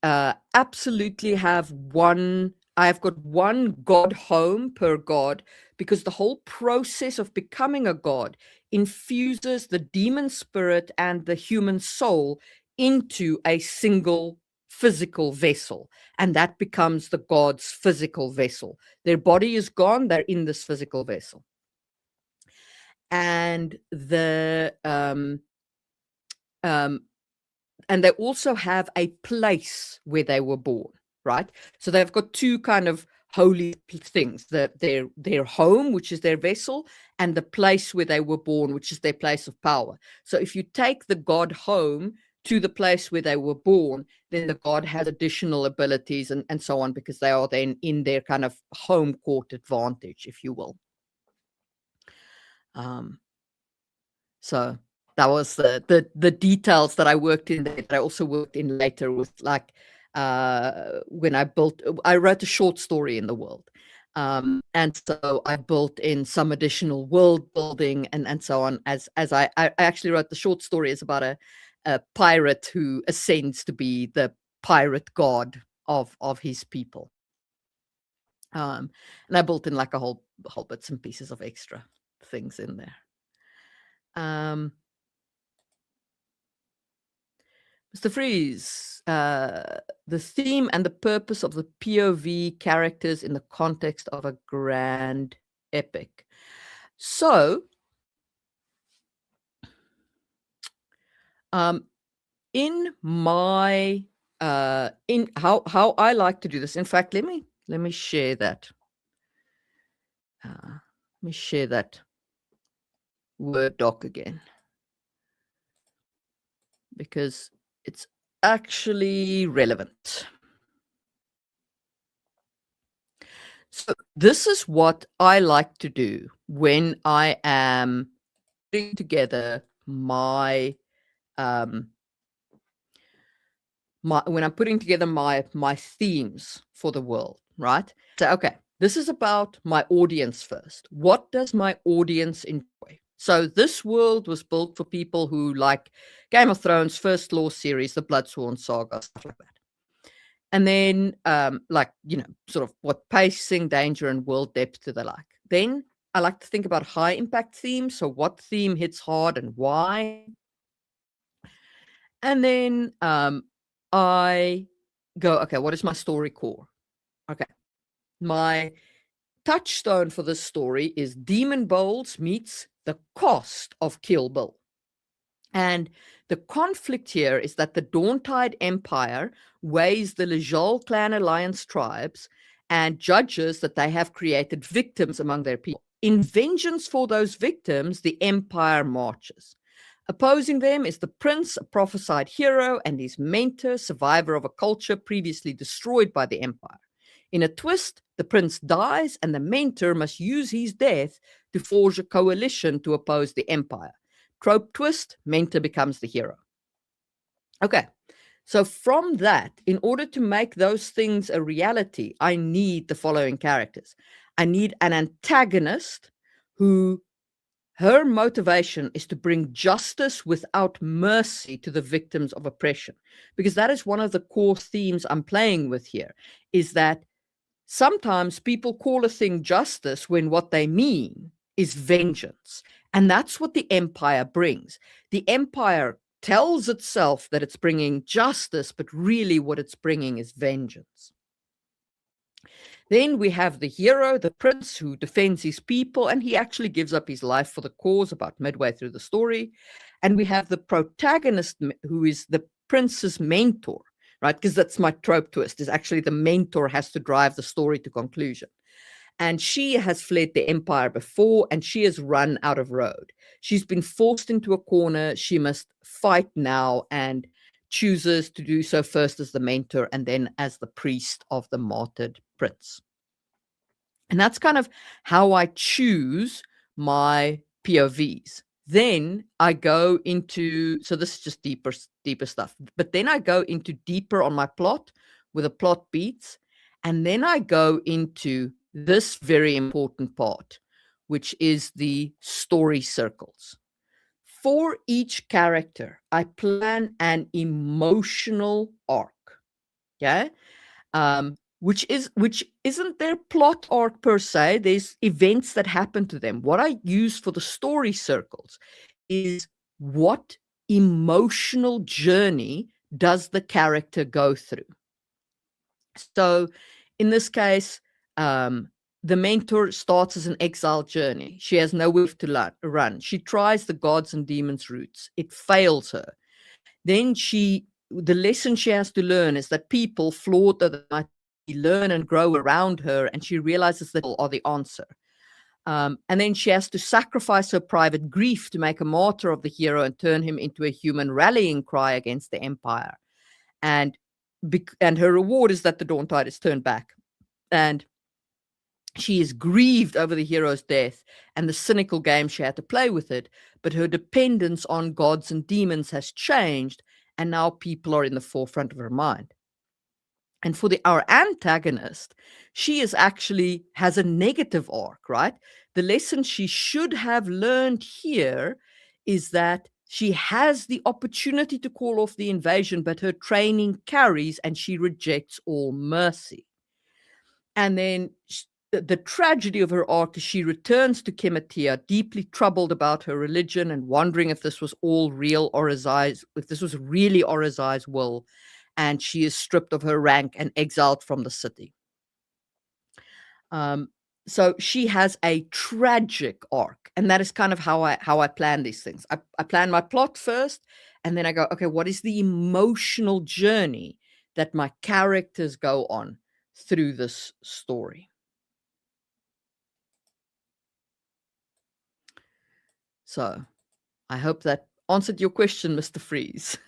absolutely have one. I have got one god home per god, because the whole process of becoming a god infuses the demon spirit and the human soul into a single physical vessel, and that becomes the god's physical vessel. Their body is gone, they're in this physical vessel. And and they also have a place where they were born, right? So they've got two kind of holy things: their home, which is their vessel, and the place where they were born, which is their place of power. So if you take the god home to the place where they were born, then the god has additional abilities and so on, because they are then in their kind of home court advantage, if you will. So that was the details that I worked in there, that I also worked in later with, like, when I wrote a short story in the world. And so I built in some additional world building and so on, as I actually wrote the short story is about a pirate who ascends to be the pirate god of his people. And I built in like a whole bits and pieces of extra things in there. Mr. Freeze, the theme and the purpose of the POV characters in the context of a grand epic. So, in my in how I like to do this. In fact, let me share that. Let me share that Word doc again, because it's actually relevant. So this is what I like to do when I am putting together my when I'm putting together my themes for the world, right? So okay, this is about my audience first. What does my audience enjoy? So this world was built for people who like Game of Thrones, First Law series, the Bloodsworn saga, stuff like that. And then like, sort of what pacing, danger, and world depth do they like. Then I like to think about high impact themes. So what theme hits hard and why? And then I go, okay, what is my story core? Okay. My touchstone for this story is Demon Bowls meets the cost of Kill Bill. And the conflict here is that the Dawntide Empire weighs the Lejal Clan Alliance tribes and judges that they have created victims among their people. In vengeance for those victims, the Empire marches. Opposing them is the prince, a prophesied hero, and his mentor, survivor of a culture previously destroyed by the Empire. In a twist, the prince dies, and the mentor must use his death to forge a coalition to oppose the Empire. Trope twist, mentor becomes the hero. Okay, so from that, in order to make those things a reality, I need the following characters. I need an antagonist who her motivation is to bring justice without mercy to the victims of oppression, because that is one of the core themes I'm playing with here, is that sometimes people call a thing justice when what they mean is vengeance. And that's what the Empire brings. The Empire tells itself that it's bringing justice, but really what it's bringing is vengeance. Then we have the hero, the prince, who defends his people, and he actually gives up his life for the cause about midway through the story. And we have the protagonist, who is the prince's mentor, right? Because that's my trope twist, is actually the mentor has to drive the story to conclusion. And she has fled the Empire before, and she has run out of road. She's been forced into a corner. She must fight now, and chooses to do so first as the mentor and then as the priest of the martyred prince. And that's kind of how I choose my POVs. Then I go into, so this is just deeper stuff, but then I go into deeper on my plot with the plot beats. And then I go into this very important part, which is the story circles. For each character, I plan an emotional arc. Okay. Which isn't their plot arc per se. There's events that happen to them. What I use for the story circles is what emotional journey does the character go through. So in this case, the mentor starts as an exile journey. She has nowhere to run. She tries the gods and demons routes. It fails her. Then the lesson she has to learn is that people, flawed though they might be, learn and grow around her, and she realizes that all are the answer. And then she has to sacrifice her private grief to make a martyr of the hero and turn him into a human rallying cry against the empire. And her reward is that the Dawn Tide is turned back. And she is grieved over the hero's death and the cynical game she had to play with it, but her dependence on gods and demons has changed, and now people are in the forefront of her mind. And for our antagonist, she has a negative arc, right? The lesson she should have learned here is that she has the opportunity to call off the invasion, but her training carries and she rejects all mercy. And then the tragedy of her arc is she returns to Kemetia, deeply troubled about her religion and wondering if this was all real, if this was really Orazai's will. And she is stripped of her rank and exiled from the city. So she has a tragic arc, and that is kind of how I plan these things. I plan my plot first, and then I go, okay, what is the emotional journey that my characters go on through this story? So I hope that answered your question, Mr. Freeze.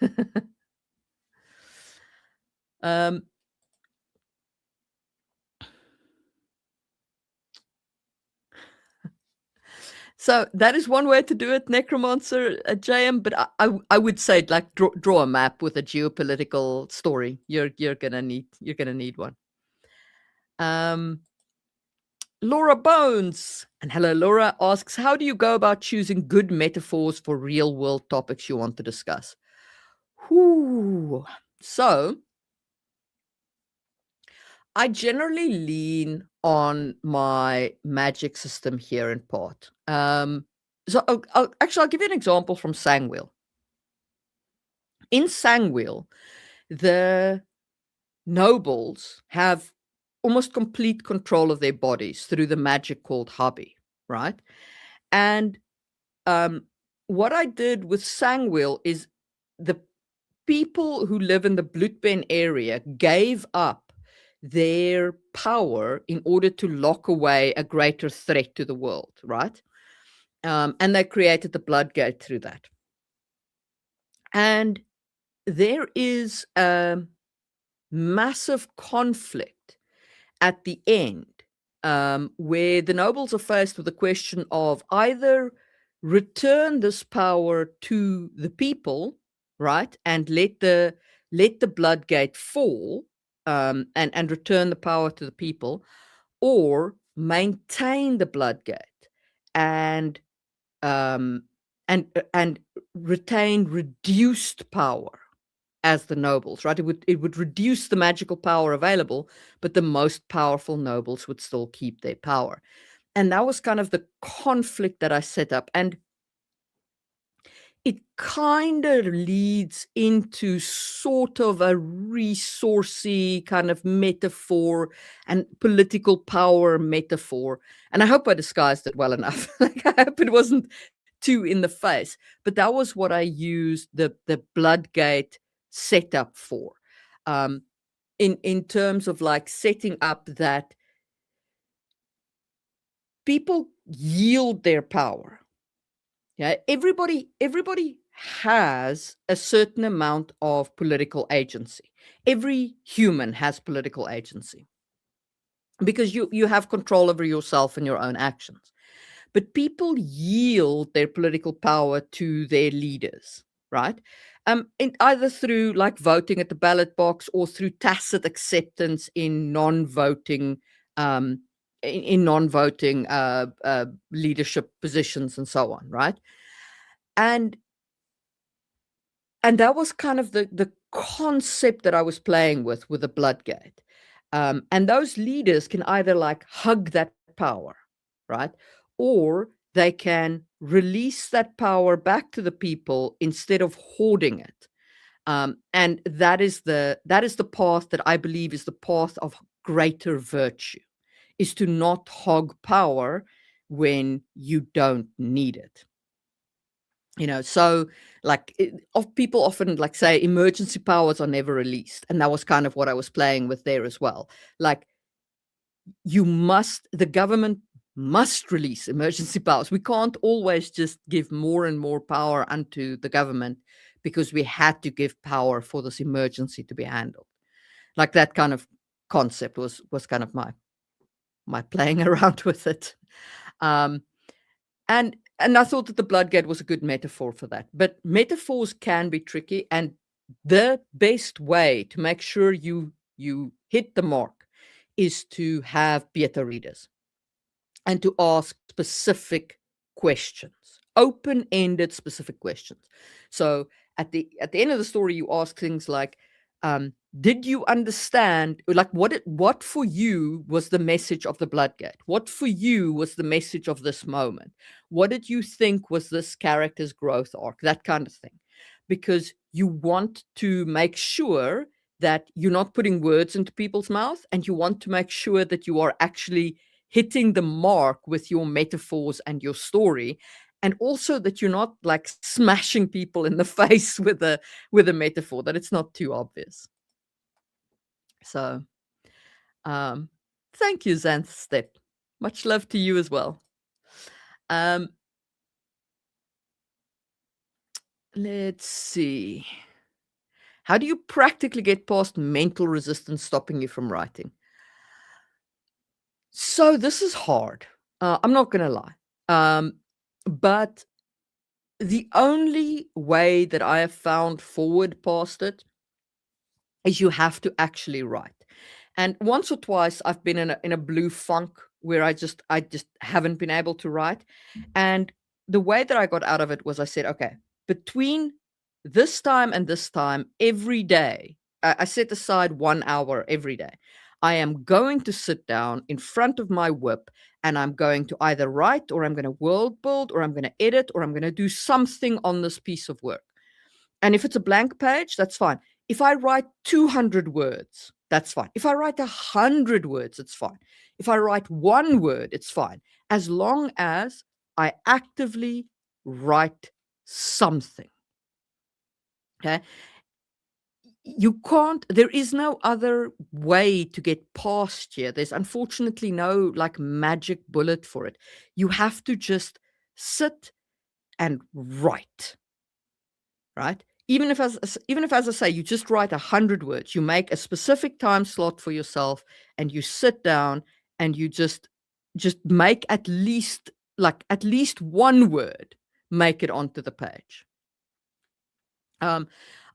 So that is one way to do it, Necromancer, JM. But I would say, like, draw a map with a geopolitical story. You're gonna need one. Laura Bones, and hello, Laura, asks, how do you go about choosing good metaphors for real world topics you want to discuss? So I generally lean on my magic system here in part. So I'll give you an example from Sangwheel. In Sangwheel, the nobles have almost complete control of their bodies through the magic called Hobby, right? And what I did with Sangwheel is the people who live in the Bloedben area gave up their power in order to lock away a greater threat to the world, right? And they created the Bloodgate through that. And there is a massive conflict at the end, where the nobles are faced with the question of either return this power to the people, right, and let the Bloodgate fall, and return the power to the people, or maintain the Bloodgate and retain reduced power as the nobles, right? It would reduce the magical power available, but the most powerful nobles would still keep their power. And that was kind of the conflict that I set up. And it kind of leads into sort of a resourcey kind of metaphor and political power metaphor. And I hope I disguised it well enough. Like, I hope it wasn't too in the face. But that was what I used the Bloodgate setup for. In terms of, like, setting up that people yield their power. Yeah, everybody has a certain amount of political agency. Every human has political agency. because you have control over yourself and your own actions. But people yield their political power to their leaders, right? And either through like voting at the ballot box or through tacit acceptance in non-voting um, in non-voting leadership positions and so on, right? And and that was kind of the concept that I was playing with the Bloodgate. And those leaders can either like hug that power, right? Or they can release that power back to the people instead of hoarding it. And that is the path that I believe is the path of greater virtue, is to not hog power when you don't need it. So like of people often like say emergency powers are never released, and that was kind of what I was playing with there as well. Like the government must release emergency powers. We can't always just give more and more power unto the government because we had to give power for this emergency to be handled. Like that kind of concept was kind of my playing around with it. Um, and I thought that the Bloodgate was a good metaphor for that. But metaphors can be tricky, and the best way to make sure you hit the mark is to have beta readers and to ask specific questions, open-ended specific questions. So at the end of the story, you ask things like, did you understand, like what for you was the message of the Bloodgate? What for you was the message of this moment? What did you think was this character's growth arc? That kind of thing. Because you want to make sure that you're not putting words into people's mouth, and you want to make sure that you are actually hitting the mark with your metaphors and your story, and also that you're not like smashing people in the face with a metaphor, that it's not too obvious. So um thank you, Xanthstep. Much love to you as well. um let's see. How do you practically get past mental resistance stopping you from writing? So this is hard. I'm not gonna lie. But the only way that I have found forward past it is you have to actually write. And once or twice I've been in a blue funk where I just haven't been able to write. And the way that I got out of it was I said, okay, between this time and this time every day, I set aside 1 hour every day. I am going to sit down in front of my whip, and I'm going to either write, or I'm going to world build, or I'm going to edit, or I'm going to do something on this piece of work. And if it's a blank page, that's fine. If I write 200 words, that's fine. If I write 100 words, it's fine. If I write one word, it's fine. As long as I actively write something. Okay. There is no other way to get past here. There's unfortunately no like magic bullet for it. You have to just sit and write. Right? Even if, as I say, you just write 100 words, you make a specific time slot for yourself, and you sit down and you just make at least one word make it onto the page.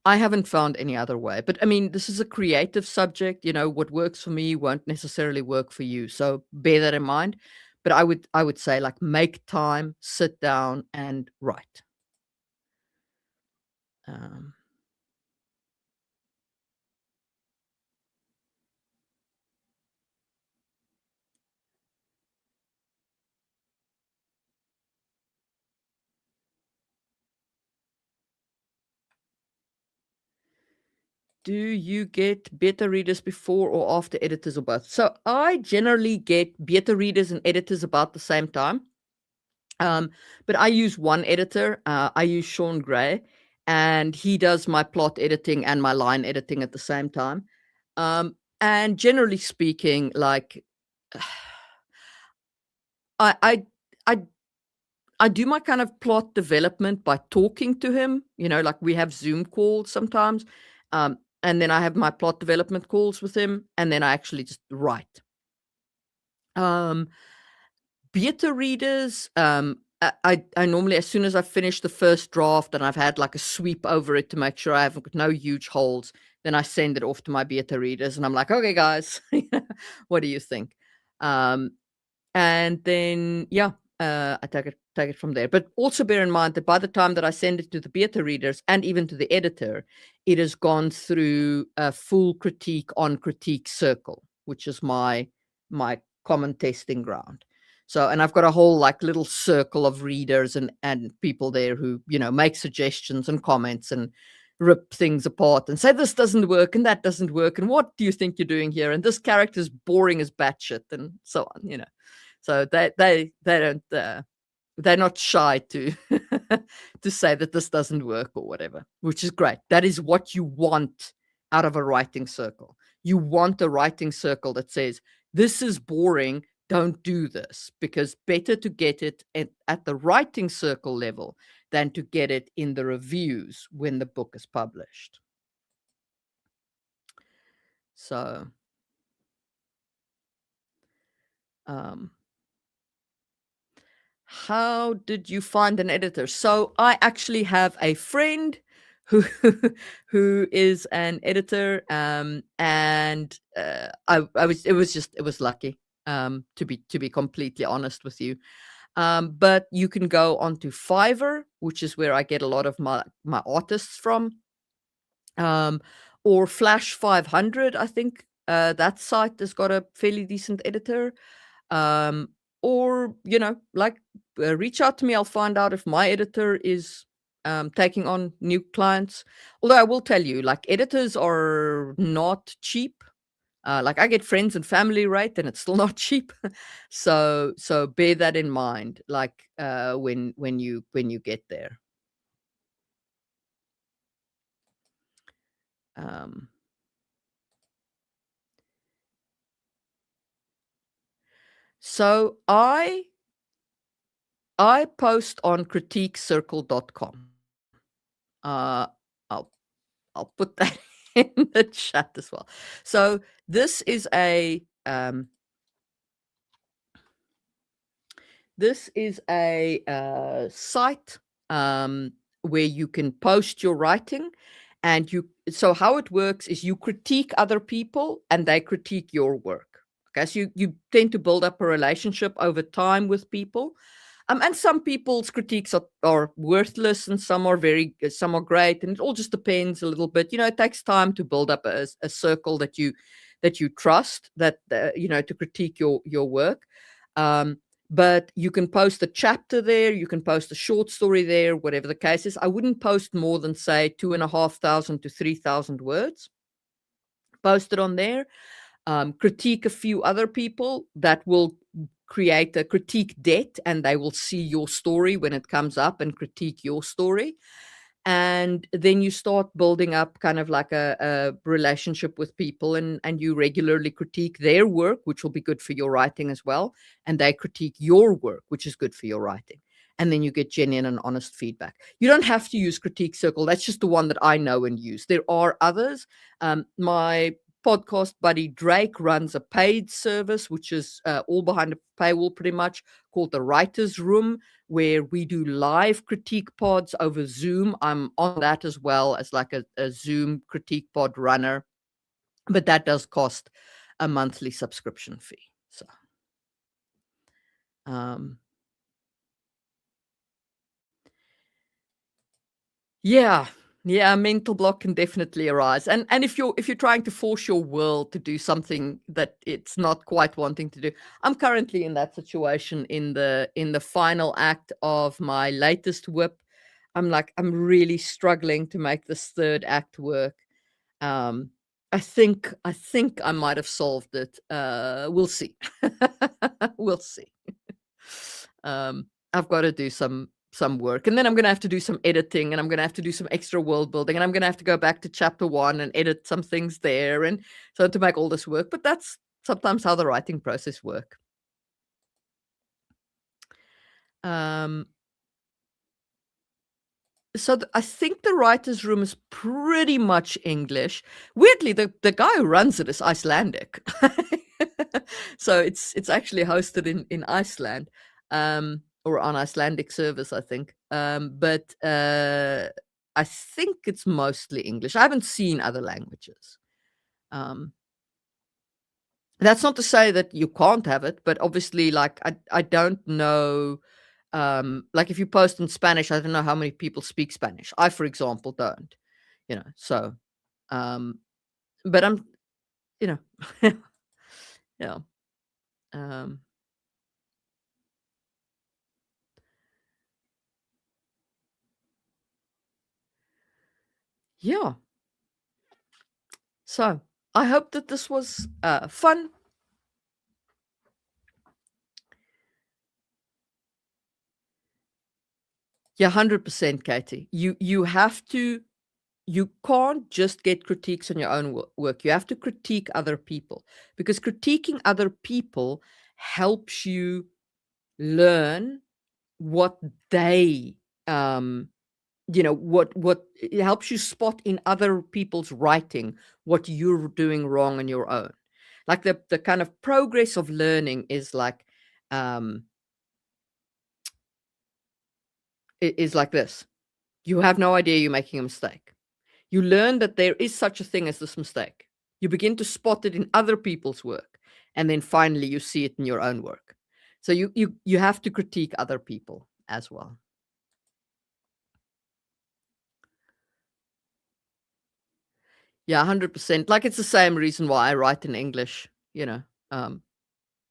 I haven't found any other way, but I mean, this is a creative subject. What works for me won't necessarily work for you, so bear that in mind. But I would say, like, make time, sit down, and write. Um, Do you get beta readers before or after editors, or both? So I generally get beta readers and editors about the same time. But I use one editor. I use Sean Gray, and he does my plot editing and my line editing at the same time. And generally speaking, like I I I I do my kind of plot development by talking to him. Like we have Zoom calls sometimes. And then I have my plot development calls with him, and then I actually just write. Um, Beta readers, I normally, as soon as I finish the first draft and I've had like a sweep over it to make sure I haven't got no huge holes, then I send it off to my beta readers and I'm like, okay, guys, what do you think? Um, and then, yeah, I take it from there. But also bear in mind that by the time that I send it to the beta readers and even to the editor, it has gone through a full critique on Critique Circle, which is my common testing ground. So, and I've got a whole like little circle of readers and people there who, make suggestions and comments and rip things apart and say this doesn't work and that doesn't work and what do you think you're doing here and this character is boring as batshit and so on. So they don't they're not shy to to say that this doesn't work or whatever, which is great. That is what you want out of a writing circle. You want a writing circle that says this is boring, don't do this, because better to get it at the writing circle level than to get it in the reviews when the book is published. So how did you find an editor? So I actually have a friend who who is an editor, and it was lucky, to be completely honest with you. But you can go onto Fiverr, which is where I get a lot of my artists from, um, or Flash 500. I think that site has got a fairly decent editor. Um, or like reach out to me. I'll find out if my editor is taking on new clients. Although I will tell you, like editors are not cheap. Like I get friends and family rate, and it's still not cheap. So bear that in mind. Like when you get there. Um, so I post on critiquecircle.com. Uh, I'll I'll put that in the chat as well. So this is a site where you can post your writing, and so how it works is you critique other people and they critique your work. Okay, so you tend to build up a relationship over time with people. And some people's critiques are worthless, and some are great, and it all just depends a little bit. It takes time to build up a circle that you trust, that to critique your work. But you can post a chapter there, you can post a short story there, whatever the case is. I wouldn't post more than say 2,500 to 3,000 words. Post it on there. Critique a few other people that will create a critique debt, and they will see your story when it comes up and critique your story. And then you start building up kind of like a relationship with people, and you regularly critique their work, which will be good for your writing as well. And they critique your work, which is good for your writing. And then you get genuine and honest feedback. You don't have to use Critique Circle. That's just the one that I know and use. There are others. My podcast buddy Drake runs a paid service, which is all behind a paywall pretty much, called the Writer's Room, where we do live critique pods over Zoom. I'm on that as well as like a Zoom critique pod runner, but that does cost a monthly subscription fee. So yeah. Yeah, mental block can definitely arise. And if you're trying to force your will to do something that it's not quite wanting to do. I'm currently in that situation in the final act of my latest whip. I'm really struggling to make this third act work. I think I might have solved it. We'll see. We'll see. I've got to do some work, and then I'm going to have to do some editing, and I'm going to have to do some extra world building, and I'm going to have to go back to chapter 1 and edit some things there, and so to make all this work. But that's sometimes how the writing process work. So I think the writer's room is pretty much English. Weirdly, the guy who runs it is Icelandic. So it's actually hosted in Iceland, or on Icelandic service, I think. But I think it's mostly English. I haven't seen other languages. Um, that's not to say that you can't have it, but obviously, like, I don't know. Like, if you post in Spanish, I don't know how many people speak Spanish. I, for example, don't. So, um, but I'm, you know, yeah, um, yeah. So I hope that this was fun. Yeah, 100%, Katie. You have to. You can't just get critiques on your own work. You have to critique other people, because critiquing other people helps you learn what they what it helps you spot in other people's writing what you're doing wrong on your own. Like, the kind of progress of learning is like, um is like this. You have no idea you're making a mistake. You learn that there is such a thing as this mistake. You begin to spot it in other people's work, and then finally you see it in your own work. So you have to critique other people as well. Yeah, 100%. Like, it's the same reason why I write in English, you know. Um,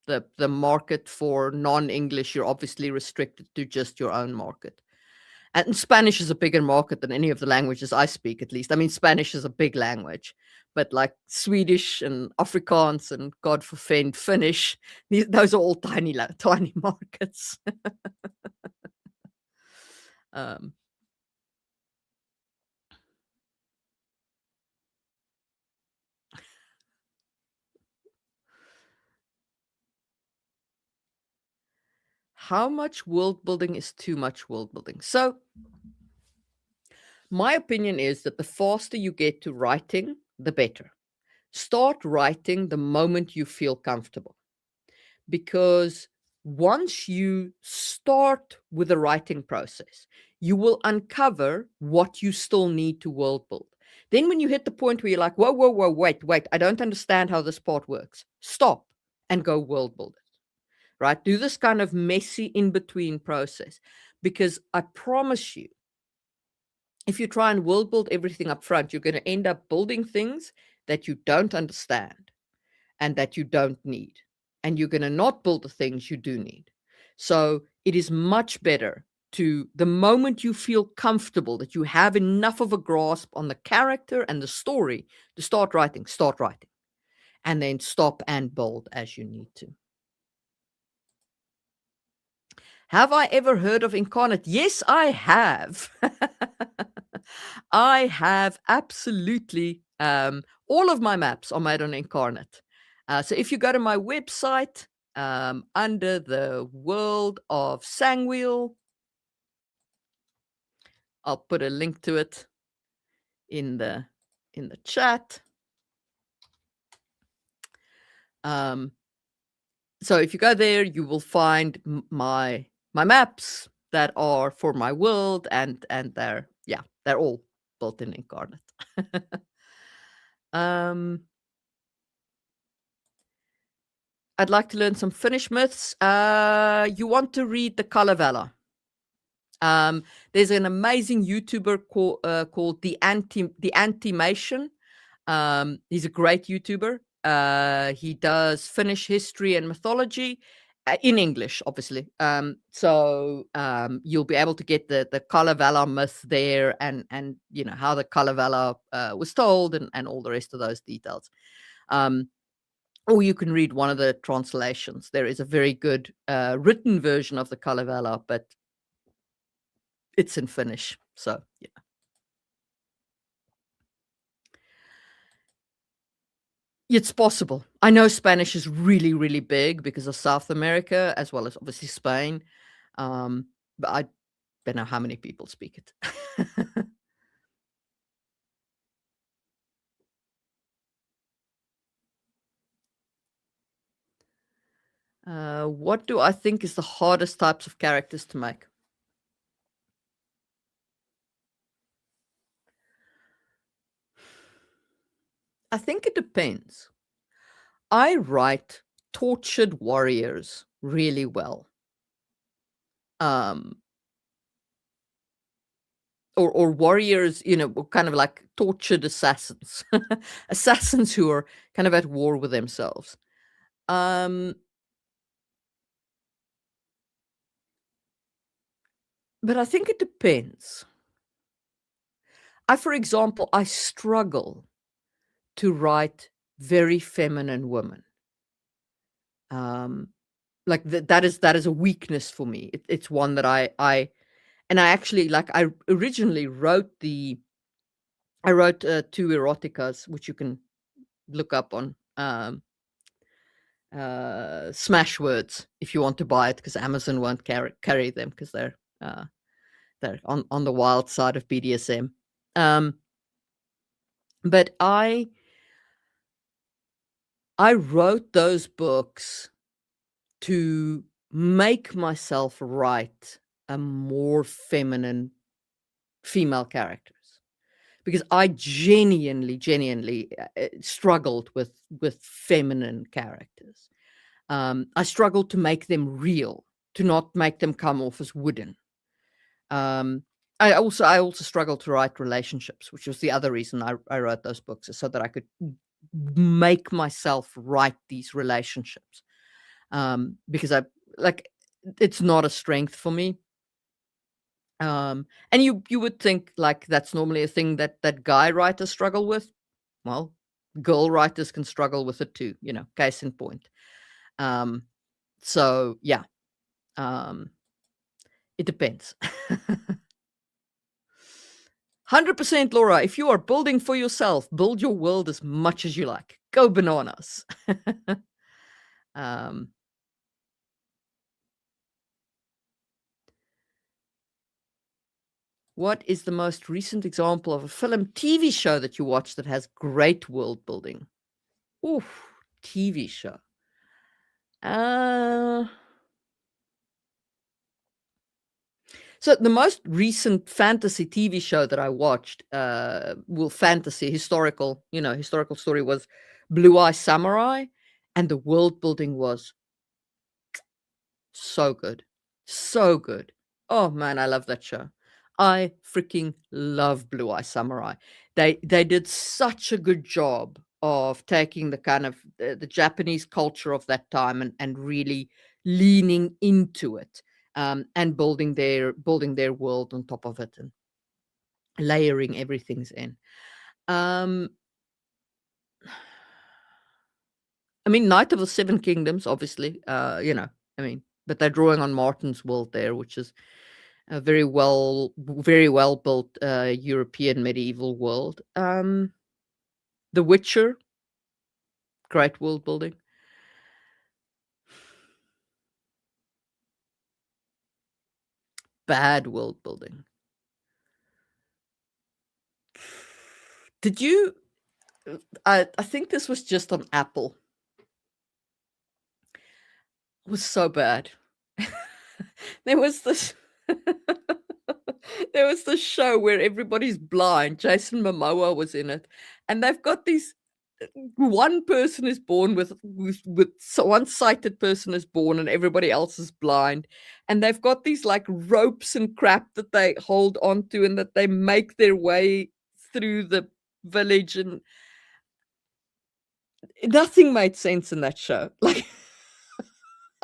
the market for non-English, you're obviously restricted to just your own market. And Spanish is a bigger market than any of the languages I speak, at least. I mean, Spanish is a big language, but like Swedish and Afrikaans and, God forfend, Finnish, those are all tiny markets. um, how much world building is too much world building? So, my opinion is that the faster you get to writing, the better. Start writing the moment you feel comfortable, because once you start with the writing process, you will uncover what you still need to world build. Then, when you hit the point where you're like, whoa, whoa, whoa, wait, I don't understand how this part works, stop and go world build it, right? Do this kind of messy in between process, because I promise you, if you try and world build everything up front, you're going to end up building things that you don't understand and that you don't need. And you're going to not build the things you do need. So it is much better to, the moment you feel comfortable, that you have enough of a grasp on the character and the story, to start writing, and then stop and build as you need to. Have I ever heard of Incarnate? Yes, I have. I have, absolutely. All of my maps are made on Incarnate. So if you go to my website, under the world of Sangwheel, I'll put a link to it in the chat. So if you go there, you will find my maps that are for my world, and they're all built in Incarnate. I'd like to learn some Finnish myths. You want to read the Kalevala. There's an amazing YouTuber called the Antimation. He's a great YouTuber. He does Finnish history and mythology in English, obviously. So you'll be able to get the Kalevala myth there, and how the Kalevala was told, and all the rest of those details. Or you can read one of the translations. There is a very good written version of the Kalevala, but it's in Finnish. So, yeah. It's possible. I know Spanish is really, really big because of South America, as well as obviously Spain. But I don't know how many people speak it. What do I think is the hardest types of characters to make? I think it depends. I write tortured warriors really well. Um, or warriors, kind of like tortured assassins, assassins who are kind of at war with themselves. Um, but I think it depends. For example, I struggle to write very feminine women. Um, like that is a weakness for me. It's one that I actually like. I originally wrote two eroticas, which you can look up on Smashwords if you want to buy it, because Amazon won't carry them because they're on the wild side of BDSM. Um, but I wrote those books to make myself write a more feminine female characters, because I genuinely struggled with feminine characters. I struggled to make them real, to not make them come off as wooden. Um, I also struggled to write relationships, which was the other reason I wrote those books, is so that I could make myself write these relationships. Because like it's not a strength for me. And you would think like that's normally a thing that guy writers struggle with. Well, girl writers can struggle with it too, case in point. Um, so yeah, um, it depends. 100% Laura, if you are building for yourself, build your world as much as you like. Go bananas. um, what is the most recent example of a film, TV show that you watch that has great world building? Oof, TV show. Uh, so the most recent fantasy TV show that I watched, fantasy, historical story, was Blue Eye Samurai, and the world building was so good. So good. Oh man, I love that show. I freaking love Blue Eye Samurai. They did such a good job of taking the kind of the Japanese culture of that time and really leaning into it, and building their world on top of it and layering everything's in. Um, I mean, Knight of the Seven Kingdoms, obviously. But they're drawing on Martin's world there, which is a very well built European medieval world. The Witcher, great world building. Bad world building. Did you? I think this was just on Apple. It was so bad. There was this. There was this show where everybody's blind. Jason Momoa was in it, and they've got these. One person is born one sighted person is born, and everybody else is blind, and they've got these like ropes and crap that they hold onto, and that they make their way through the village, and nothing made sense in that show. Like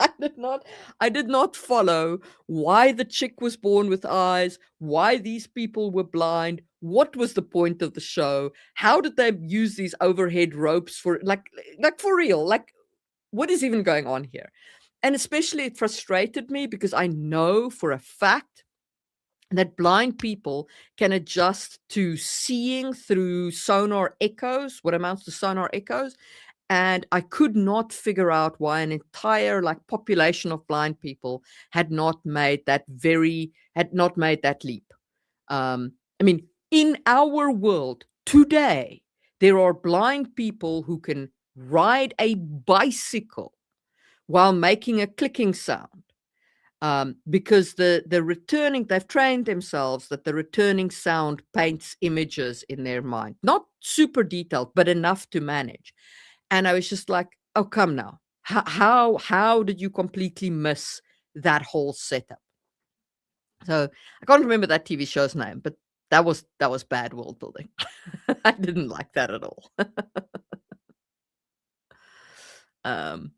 I did not follow why the chick was born with eyes, why these people were blind, what was the point of the show, how did they use these overhead ropes for like for real, like what is even going on here? And especially it frustrated me because I know for a fact that blind people can adjust to seeing through sonar echoes, what amounts to sonar echoes, and I could not figure out why an entire like population of blind people had not made that leap. I mean, in our world today, there are blind people who can ride a bicycle while making a clicking sound. Because the returning, they've trained themselves that the returning sound paints images in their mind, not super detailed, but enough to manage. And I was just like, oh, come now. How did you completely miss that whole setup? So I can't remember that TV show's name, but that was bad world building. I didn't like that at all. um,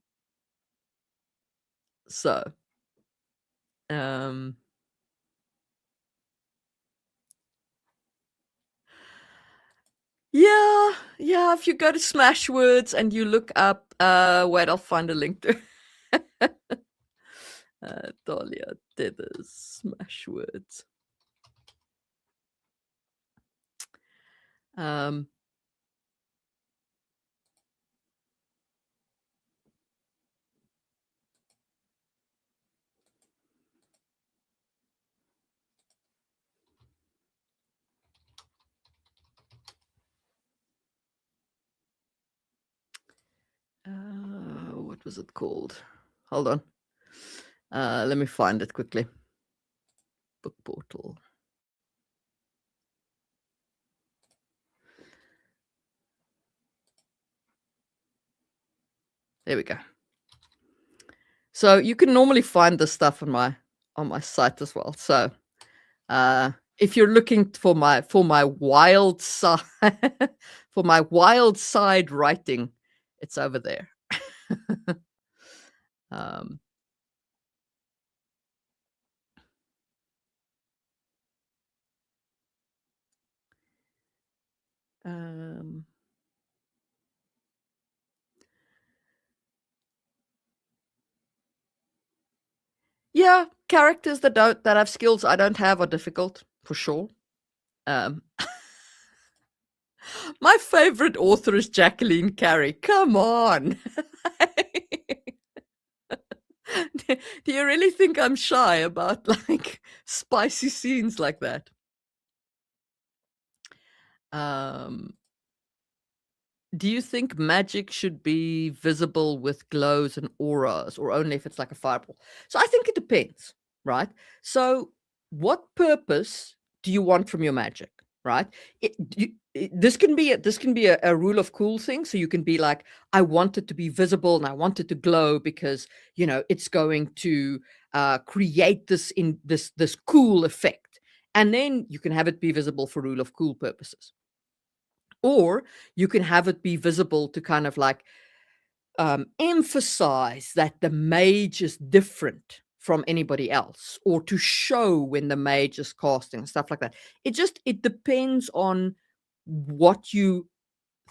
so um, yeah, if you go to Smashwords and you look up, wait, I'll find a link to Dahlia Tethers Smashwords. Um, what was it called? Hold on. Let me find it quickly. Book portal. There we go. So you can normally find this stuff on my site as well. So if you're looking for my wild side for my wild side writing, it's over there. um, um, yeah, characters that have skills I don't have are difficult for sure. Um, my favorite author is Jacqueline Carey. Come on. Do you really think I'm shy about like spicy scenes like that? Do you think magic should be visible with glows and auras, or only if it's like a fireball? So I think it depends, right? So what purpose do you want from your magic, right? This can be a rule of cool thing. So you can be like, I want it to be visible and I want it to glow because it's going to create this cool effect, and then you can have it be visible for rule of cool purposes. Or you can have it be visible to kind of like emphasize that the mage is different from anybody else, or to show when the mage is casting, stuff like that. It depends on what you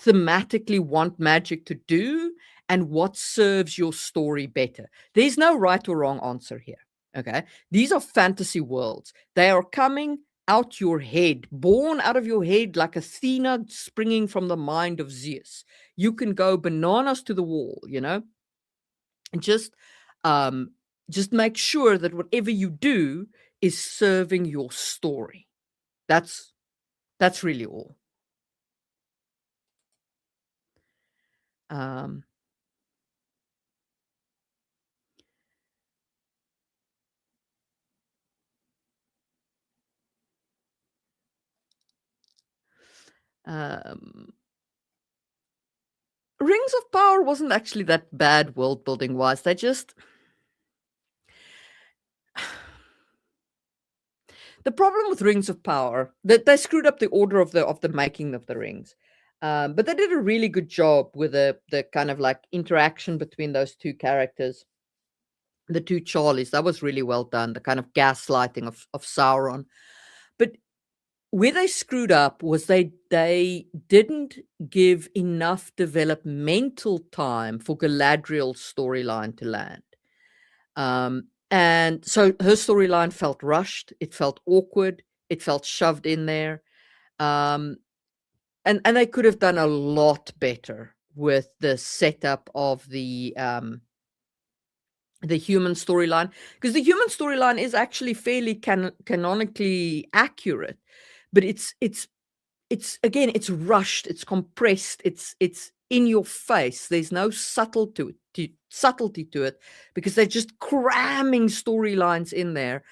thematically want magic to do and what serves your story better. There's no right or wrong answer here. Okay. These are fantasy worlds. They are coming out your head, born out of your head like Athena springing from the mind of Zeus. You can go bananas to the wall, and just make sure that whatever you do is serving your story. That's really all. Um, um, Rings of Power wasn't actually that bad world building wise. They just the problem with Rings of Power that they screwed up the order of the making of the rings. But they did a really good job with the kind of like interaction between those two characters, the two Charlies. That was really well done. The kind of gaslighting of Sauron. But where they screwed up was they didn't give enough developmental time for Galadriel's storyline to land. And so her storyline felt rushed. It felt awkward. It felt shoved in there. And they could have done a lot better with the setup of the human storyline, because the human storyline is actually fairly canonically accurate, but it's again, it's rushed, it's compressed, it's in your face. There's no subtlety subtlety to it, because they're just cramming storylines in there.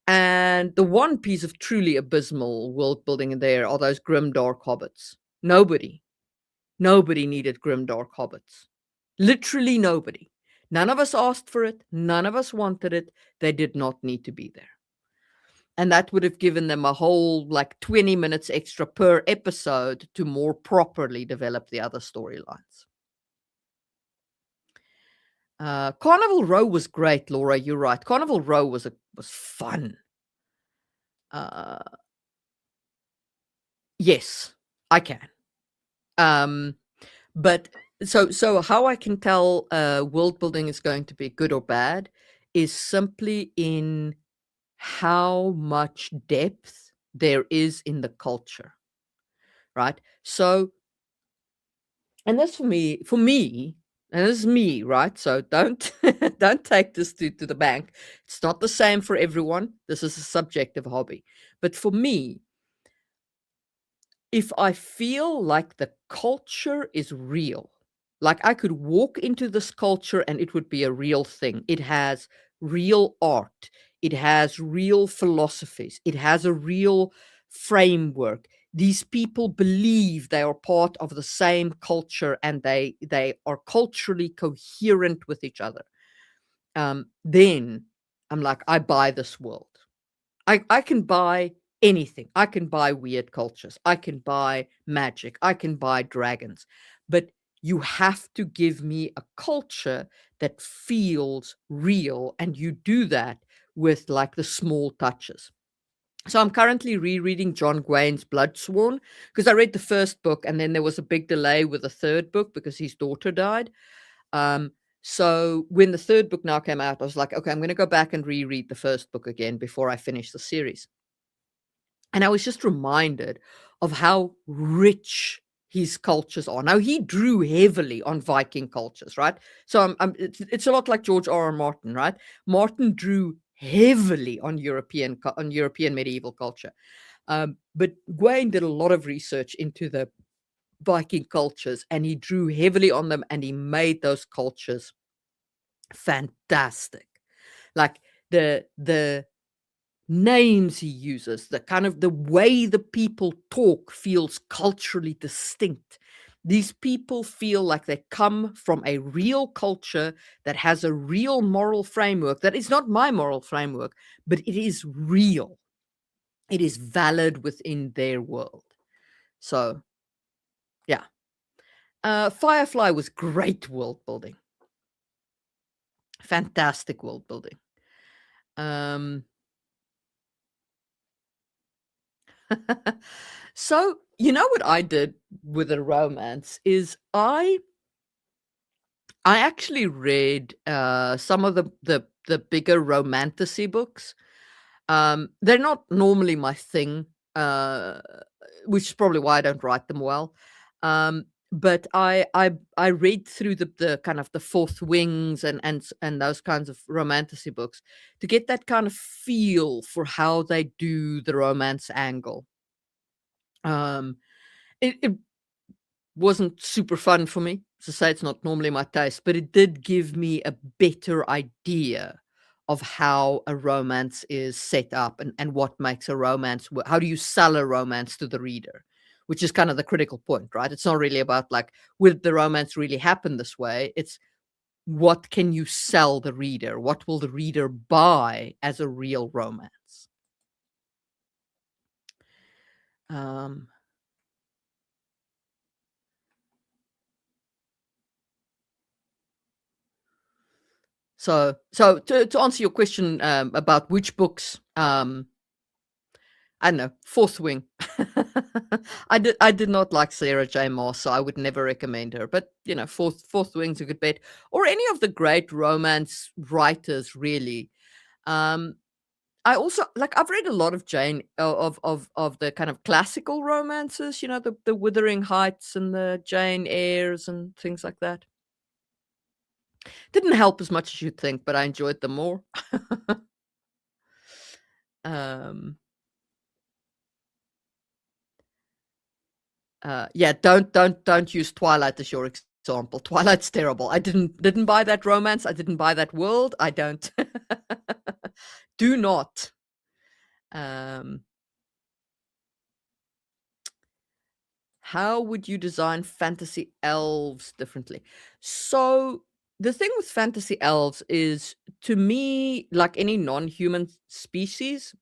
And the one piece of truly abysmal world building in there are those grim dark hobbits. Nobody needed grim dark hobbits. Literally nobody. None of us asked for it. None of us wanted it. They did not need to be there. And that would have given them a whole 20 minutes extra per episode to more properly develop the other storylines. Carnival Row was great, Laura. You're right. Carnival Row was fun. Yes, I can. But so how I can tell world building is going to be good or bad is simply in how much depth there is in the culture, right? So, and that's for me, and this is me, right? So don't don't take this to the bank. It's not the same for everyone. This is a subjective hobby. But for me, if I feel like the culture is real, like I could walk into this culture and it would be a real thing. It has real art. It has real philosophies. It has a real framework. These people believe they are part of the same culture and they are culturally coherent with each other. Then I'm like, I buy this world. I can buy anything. I can buy weird cultures. I can buy magic. I can buy dragons. But you have to give me a culture that feels real. And you do that with the small touches. So I'm currently rereading John Gwain's Bloodsworn because I read the first book and then there was a big delay with the third book because his daughter died. So when the third book now came out, I was like, okay, I'm going to go back and reread the first book again before I finish the series. And I was just reminded of how rich his cultures are. Now, he drew heavily on Viking cultures, right? So it's a lot like George R.R. Martin, right? Martin drew heavily on European medieval culture. But Gwain did a lot of research into the Viking cultures, and he drew heavily on them, and he made those cultures fantastic. Like the names he uses, the kind of the way the people talk feels culturally distinct. These people feel like they come from a real culture that has a real moral framework that is not my moral framework, but it is real. It is valid within their world. So, yeah. Firefly was great world building. Fantastic world building. So, you know what I did with a romance is I actually read some of the bigger romantasy books. They're not normally my thing, which is probably why I don't write them well. But I read through the kind of the Fourth Wings and those kinds of romantasy books to get that kind of feel for how they do the romance angle. It wasn't super fun for me. To say it's not normally my taste, but it did give me a better idea of how a romance is set up and what makes a romance. How do you sell a romance to the reader? Which is kind of the critical point, right? It's not really about will the romance really happen this way? It's what can you sell the reader? What will the reader buy as a real romance? So to answer your question about which books, I don't know, Fourth Wing. I did not like Sarah J. Maas, so I would never recommend her. But Fourth Wing's a good bet, or any of the great romance writers, really. I also I've read a lot of Jane of the kind of classical romances, the Wuthering Heights and the Jane Eyres and things like that. Didn't help as much as you'd think, but I enjoyed them more. Yeah, don't use Twilight as your example. Twilight's terrible. I didn't buy that romance. I didn't buy that world. I don't. Do not. How would you design fantasy elves differently? So the thing with fantasy elves is, to me, like any non-human species,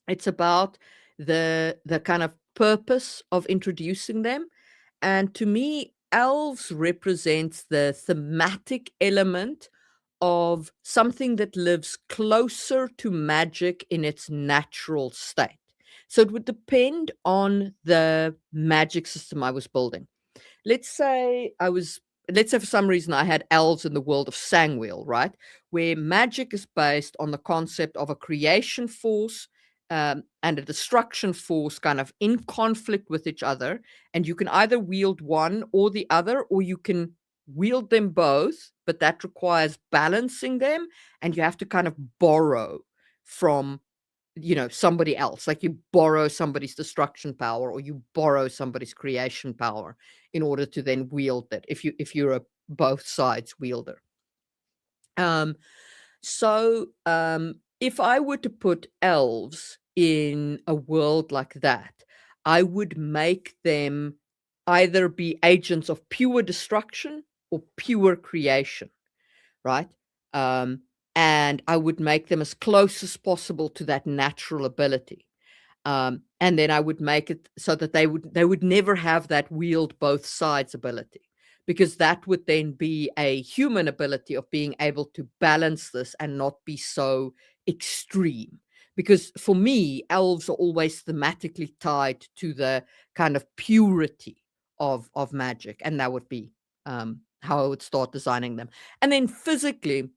it's about the kind of purpose of introducing them. And to me, elves represents the thematic element of something that lives closer to magic in its natural state. So it would depend on the magic system I was building. Let's say I was let's say for some reason I had elves in the world of Sangwheel, right? Where magic is based on the concept of a creation force, and a destruction force kind of in conflict with each other. And you can either wield one or the other, or you can wield them both, but that requires balancing them, and you have to kind of borrow from somebody else. Like, you borrow somebody's destruction power, or you borrow somebody's creation power in order to then wield it, if you're a both sides wielder. If I were to put elves in a world like that, I would make them either be agents of pure destruction or pure creation, right? And I would make them as close as possible to that natural ability. And then I would make it so that they would never have that wield both sides ability, because that would then be a human ability of being able to balance this and not be so extreme. Because for me, elves are always thematically tied to the kind of purity of magic, and that would be how I would start designing them. And then physically,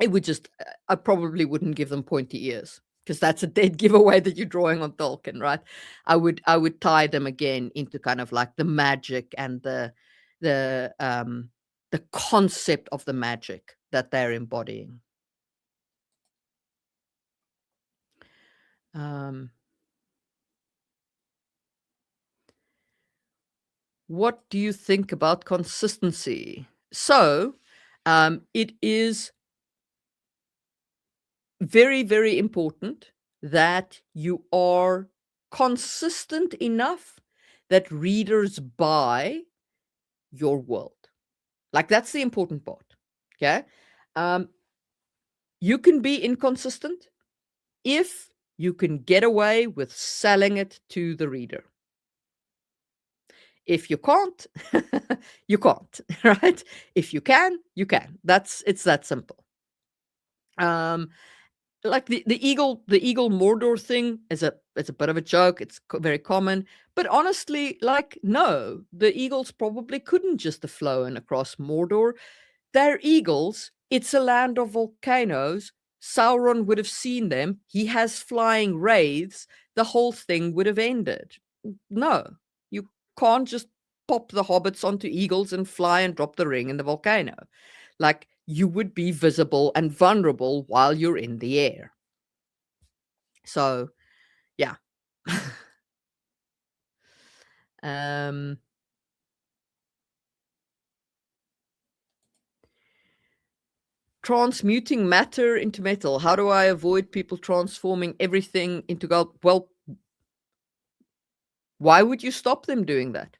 it would just I probably wouldn't give them pointy ears, because that's a dead giveaway that you're drawing on Tolkien, right? I would tie them again into kind of like the magic and the concept of the magic that they're embodying. What do you think about consistency? So, it is very, very important that you are consistent enough that readers buy your world. Like, that's the important part. Okay. You can be inconsistent if you can get away with selling it to the reader. If you can't, you can't, right? If you can, you can. It's that simple. Like the eagle Mordor thing is a bit of a joke. It's very common, but honestly, like, no, the eagles probably couldn't just have flown across Mordor. They're eagles. It's a land of volcanoes. Sauron would have seen them. He has flying wraiths. The whole thing would have ended. No, you can't just pop the hobbits onto eagles and fly and drop the ring in the volcano. Like, you would be visible and vulnerable while you're in the air. So, yeah. Transmuting matter into metal. How do I avoid people transforming everything into gold? Well, why would you stop them doing that?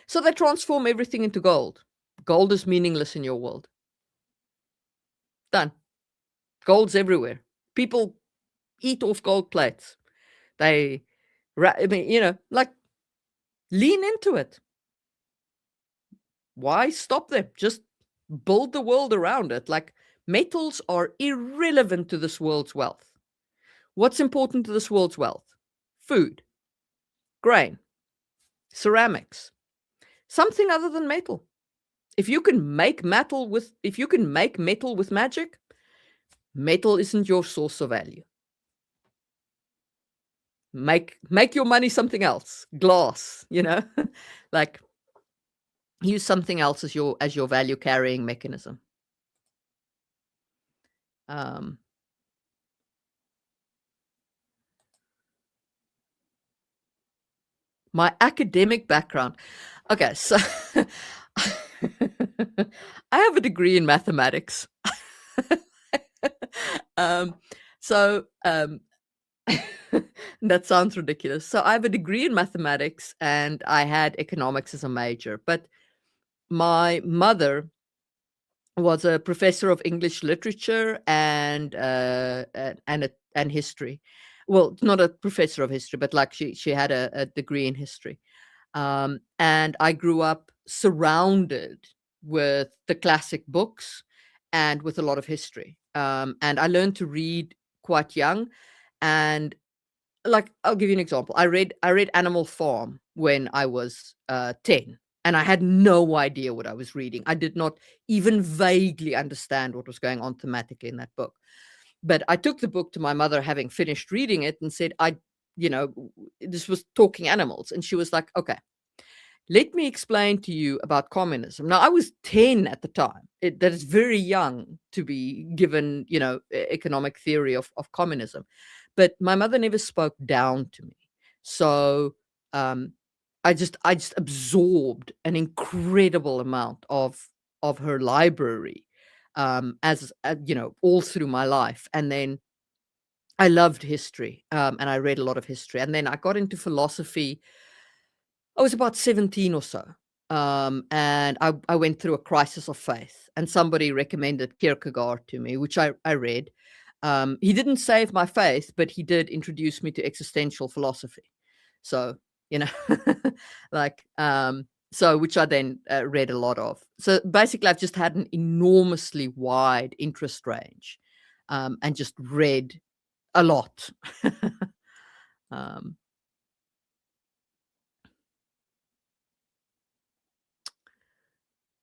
So they transform everything into gold. Gold is meaningless in your world. Done. Gold's everywhere. People eat off gold plates. I mean, like, lean into it. Why stop them? Just build the world around it. Like, metals are irrelevant to this world's wealth. What's important to this world's wealth? Food, grain, ceramics, something other than metal. If you can make metal with magic, metal isn't your source of value. Make your money something else. Glass, like, use something else as your value carrying mechanism. My academic background. Okay, so I have a degree in mathematics. um, so that sounds ridiculous. So I have a degree in mathematics and I had economics as a major, but my mother was a professor of English literature and history. Well, not a professor of history, but like she had a degree in history. And I grew up surrounded with the classic books and with a lot of history. And I learned to read quite young. And like, I'll give you an example. I read Animal Farm when I was 10, and I had no idea what I was reading. I did not even vaguely understand what was going on thematically in that book. But I took the book to my mother, having finished reading it, and said, this was talking animals. And she was like, okay, let me explain to you about communism. Now, I was 10 at the time. That is very young to be given, economic theory of communism. But my mother never spoke down to me. So um, I just absorbed an incredible amount of her library, as all through my life. And then I loved history, and I read a lot of history. And then I got into philosophy. I was about 17 or so. And I went through a crisis of faith, and somebody recommended Kierkegaard to me, which I read. He didn't save my faith, but he did introduce me to existential philosophy. So, you know, which I then read a lot of. So basically, I've just had an enormously wide interest range, and just read a lot. um,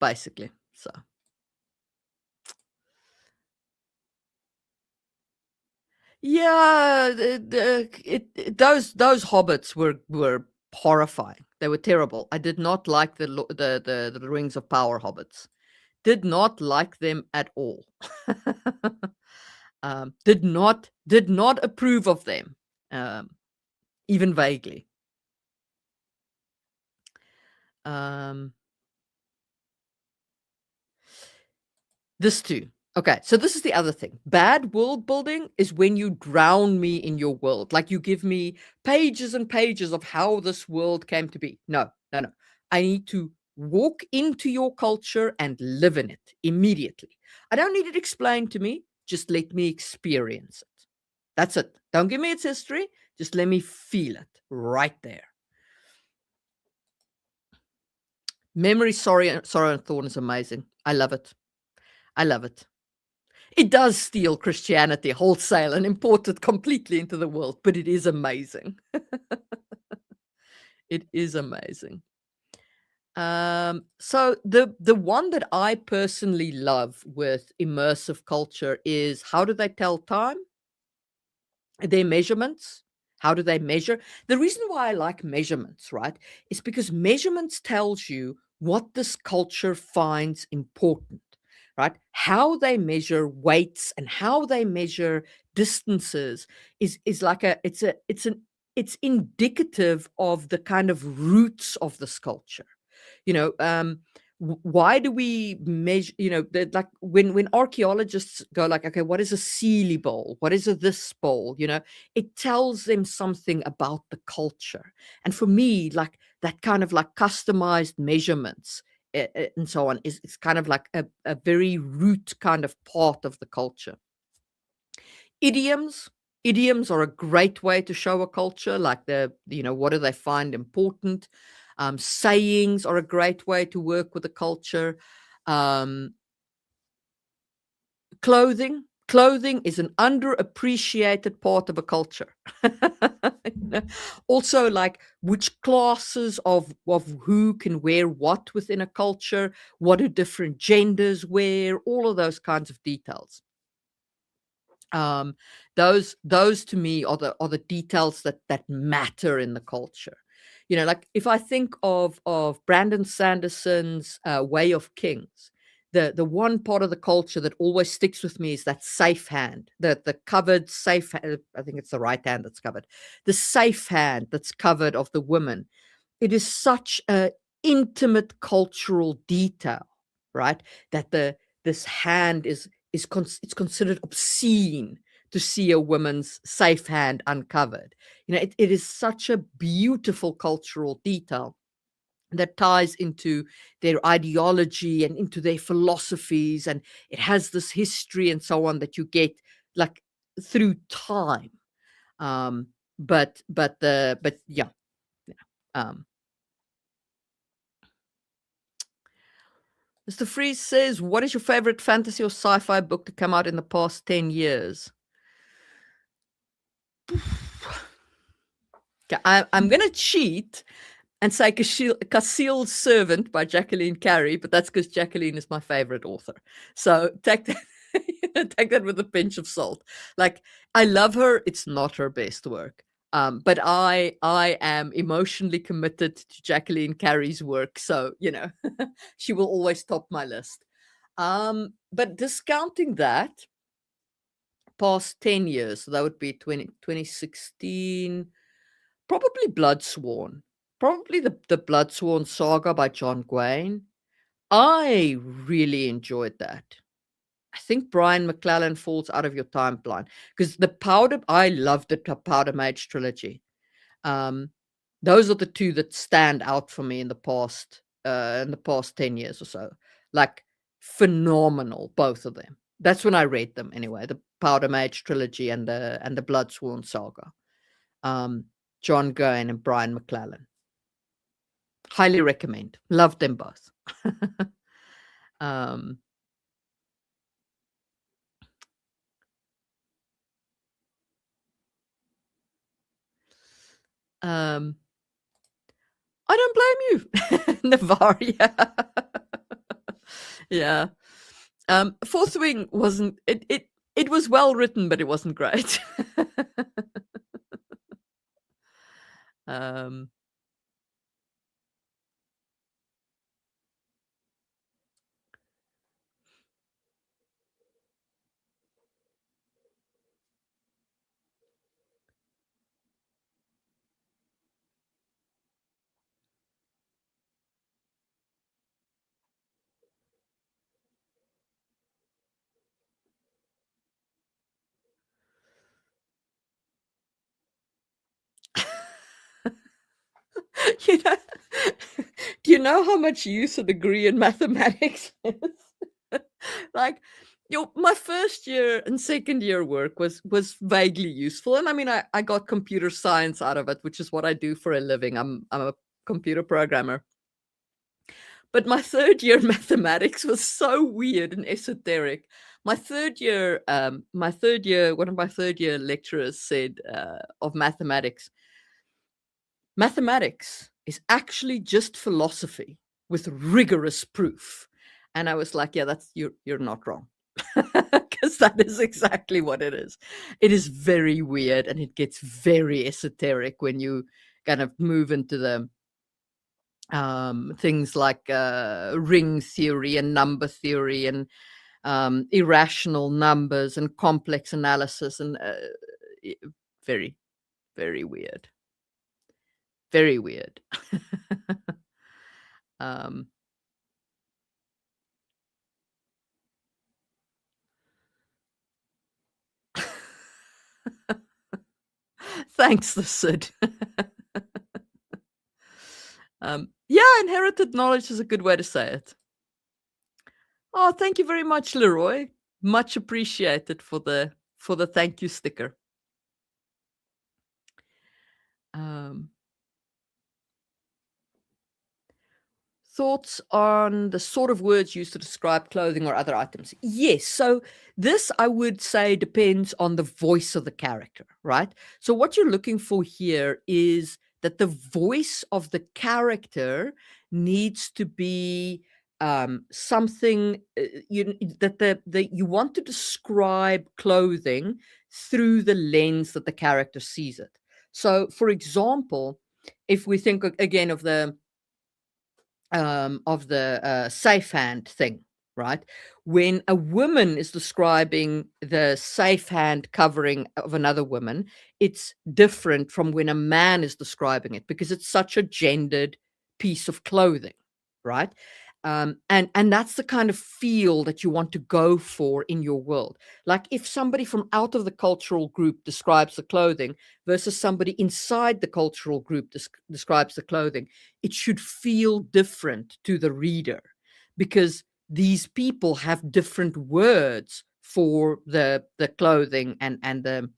Basically. So. Yeah, those hobbits were horrifying. They were terrible. I did not like the Rings of Power hobbits. Did not like them at all. Did not approve of them, um, even vaguely. Um, This too. Okay, so this is the other thing. Bad world building is when you drown me in your world. Like, you give me pages and pages of how this world came to be. No, no, no. I need to walk into your culture and live in it immediately. I don't need it explained to me. Just let me experience it. That's it. Don't give me its history. Just let me feel it right there. Memory, sorrow, and thorn is amazing. I love it. I love it. It does steal Christianity wholesale and import it completely into the world, but it is amazing. It is amazing. So the one that I personally love with immersive culture is, how do they tell time? Their measurements. How do they measure? The reason why I like measurements, right, is because measurements tells you what this culture finds important, right? How they measure weights and how they measure distances is like it's indicative of the kind of roots of this culture. You know, why do we measure, like, when archaeologists go like, okay, what is a Sealy bowl, what is a this bowl, it tells them something about the culture. And for me, like, that kind of like customized measurements, and so on, is kind of like a very root kind of part of the culture. Idioms are a great way to show a culture, like, what do they find important. Sayings are a great way to work with the culture. um, Clothing is an underappreciated part of a culture. Also, like, which classes of who can wear what within a culture, what do different genders wear, all of those kinds of details. um those to me are the details that matter in the culture. Like, if I think of Brandon Sanderson's Way of Kings, the one part of the culture that always sticks with me is that safe hand, the covered safe I think it's the right hand that's covered, the safe hand that's covered of the woman. It is such intimate cultural detail, right? That this hand it's considered obscene to see a woman's safe hand uncovered. It is such a beautiful cultural detail that ties into their ideology and into their philosophies, and it has this history and so on that you get like through time. But yeah. um Mr. Freeze says, what is your favorite fantasy or sci-fi book to come out in the past 10 years? Okay, I'm going to cheat and say Cassile's Servant by Jacqueline Carey, but that's because Jacqueline is my favorite author. So take that with a pinch of salt. Like, I love her. It's not her best work. But I am emotionally committed to Jacqueline Carey's work. So, she will always top my list. But discounting that, past 10 years, so that would be 2016, probably Bloodsworn. Probably the Bloodsworn saga by John Gwain. I really enjoyed that. I think Brian McClellan falls out of your timeline because I loved the Powder Mage trilogy. Those are the two that stand out for me in the past 10 years or so. Like, phenomenal, both of them. That's when I read them anyway, the Powder Mage trilogy and the Bloodsworn saga. John Gwain and Brian McClellan. Highly recommend. Love them both. um um I don't blame you, Navaria. Yeah. Fourth Wing wasn't it was well written, but it wasn't great. um you know do you know how much use a degree in mathematics is? Like, my first year and second year work was vaguely useful, and I mean, I got computer science out of it, which is what I do for a living. I'm a computer programmer. But my third year mathematics was so weird and esoteric. One of my third year lecturers said, of mathematics is actually just philosophy with rigorous proof. And I was like, yeah, you're not wrong. Because that is exactly what it is. It is very weird, and it gets very esoteric when you kind of move into the things like ring theory and number theory and irrational numbers and complex analysis, and very, very weird. Very weird. um, Thanks, the Sid. Yeah, inherited knowledge is a good way to say it. Oh, thank you very much, Leroy. Much appreciated for the thank you sticker. Thoughts on the sort of words used to describe clothing or other items? Yes. So this, I would say, depends on the voice of the character, right? So what you're looking for here is that the voice of the character needs to be something that you want to describe clothing through the lens that the character sees it. So, for example, if we think again of the safe hand thing, right? When a woman is describing the safe hand covering of another woman, it's different from when a man is describing it because it's such a gendered piece of clothing, right? And that's the kind of feel that you want to go for in your world. Like if somebody from out of the cultural group describes the clothing versus somebody inside the cultural group describes the clothing, it should feel different to the reader, because these people have different words for the clothing and the,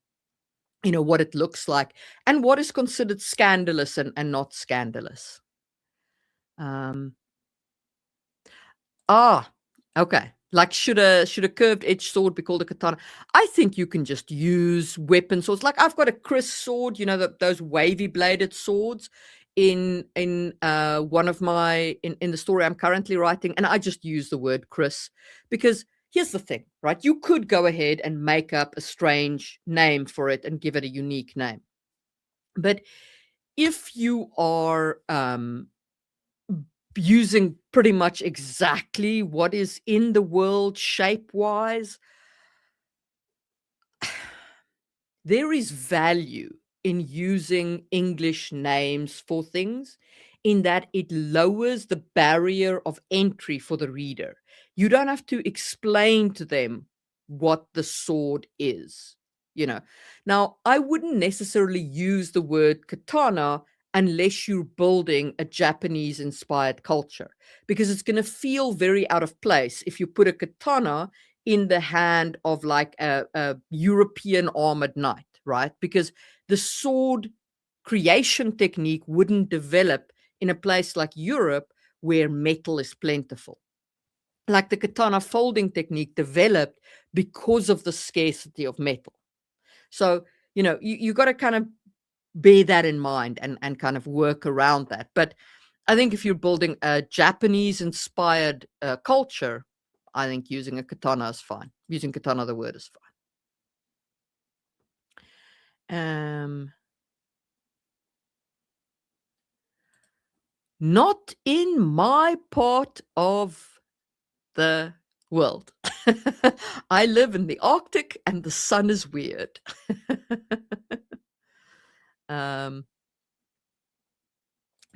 what it looks like and what is considered scandalous and not scandalous. um Ah, okay. Like, should a curved edged sword be called a katana? I think you can just use weapon swords. Like I've got a Chris sword, those wavy bladed swords in one of my in the story I'm currently writing, and I just use the word Chris because here's the thing, right? You could go ahead and make up a strange name for it and give it a unique name. But if you are using pretty much exactly what is in the world shape-wise, there is value in using English names for things in that it lowers the barrier of entry for the reader. You don't have to explain to them what the sword is, you know. Now, I wouldn't necessarily use the word katana unless you're building a Japanese inspired culture, because it's going to feel very out of place if you put a katana in the hand of like a European armored knight, right? Because the sword creation technique wouldn't develop in a place like Europe where metal is plentiful. Like the katana folding technique developed because of the scarcity of metal. So, you got to kind of bear that in mind and kind of work around that. But I think if you're building a Japanese inspired culture, I think using a katana is fine. Using katana, the word is fine. Not in my part of the world. I live in the Arctic and the sun is weird.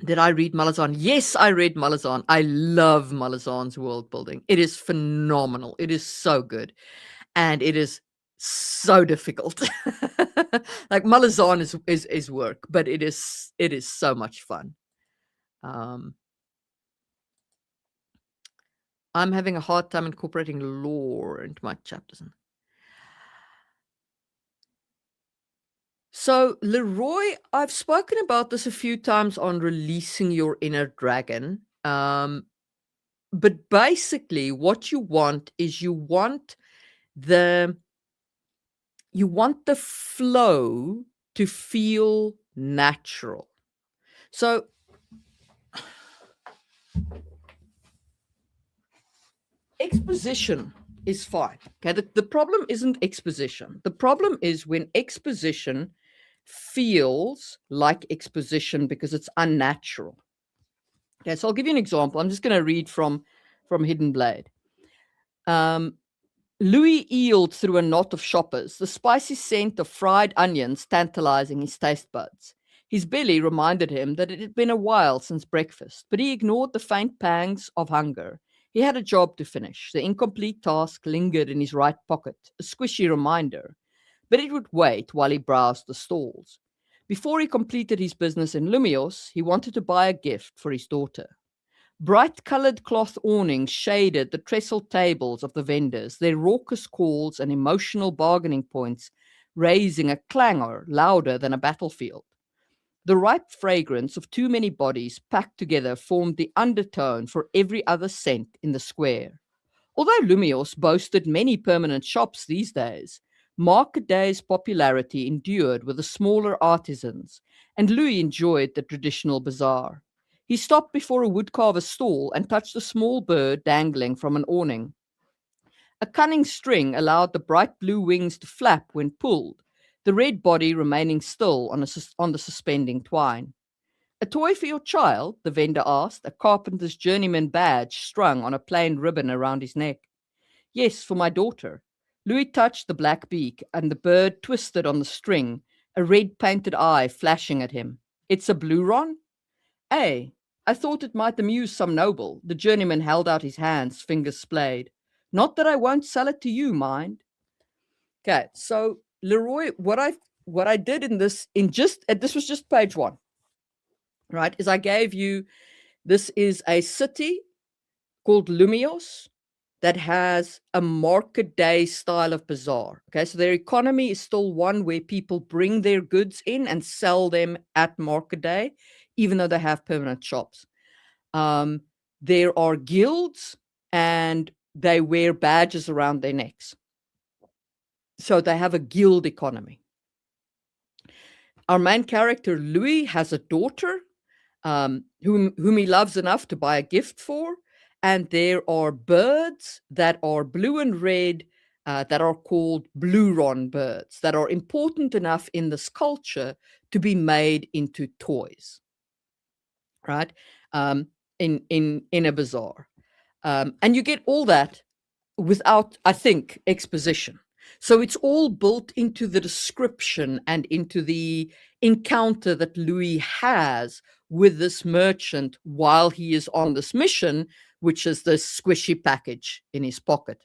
Did I read Malazan? Yes, I read Malazan. I love Malazan's world building. It is phenomenal. It is so good. And it is so difficult. Like Malazan is work, but it is so much fun. I'm having a hard time incorporating lore into my chapters. So, Leroy, I've spoken about this a few times on releasing your inner dragon. But basically, what you want is you want the flow to feel natural. So exposition is fine. Okay, the problem isn't exposition. The problem is when exposition feels like exposition because it's unnatural. Okay, so I'll give you an example. I'm just going to read from Hidden Blade. Louis eeled through a knot of shoppers, the spicy scent of fried onions tantalizing his taste buds. His belly reminded him that it had been a while since breakfast, but he ignored the faint pangs of hunger. He had a job to finish. The incomplete task lingered in his right pocket, a squishy reminder, but it would wait while he browsed the stalls. Before he completed his business in Lumios, he wanted to buy a gift for his daughter. Bright-colored cloth awnings shaded the trestle tables of the vendors, their raucous calls and emotional bargaining points raising a clangor louder than a battlefield. The ripe fragrance of too many bodies packed together formed the undertone for every other scent in the square. Although Lumios boasted many permanent shops these days, market days' popularity endured with the smaller artisans, and Louis enjoyed the traditional bazaar. He stopped before a woodcarver's stall and touched a small bird dangling from an awning. A cunning string allowed the bright blue wings to flap when pulled, the red body remaining still on the suspending twine. A toy for your child? The vendor asked, a carpenter's journeyman badge strung on a plain ribbon around his neck. Yes, for my daughter. Louis touched the black beak, and the bird twisted on the string, a red painted eye flashing at him. It's a blue ron? Eh, I thought it might amuse some noble. The journeyman held out his hands, fingers splayed. Not that I won't sell it to you, mind. Okay, so Leroy, what I did in this this was just page 1, right? Is I gave you, this is a city called Lumios that has a market day style of bazaar. Okay, so their economy is still one where people bring their goods in and sell them at market day, even though they have permanent shops. There are guilds and they wear badges around their necks. So they have a guild economy. Our main character, Louis, has a daughter whom he loves enough to buy a gift for. And there are birds that are blue and red that are called blue-ron birds that are important enough in this culture to be made into toys, right? In a bazaar. And you get all that without, I think, exposition. So it's all built into the description and into the encounter that Louis has with this merchant while he is on this mission, which is this squishy package in his pocket.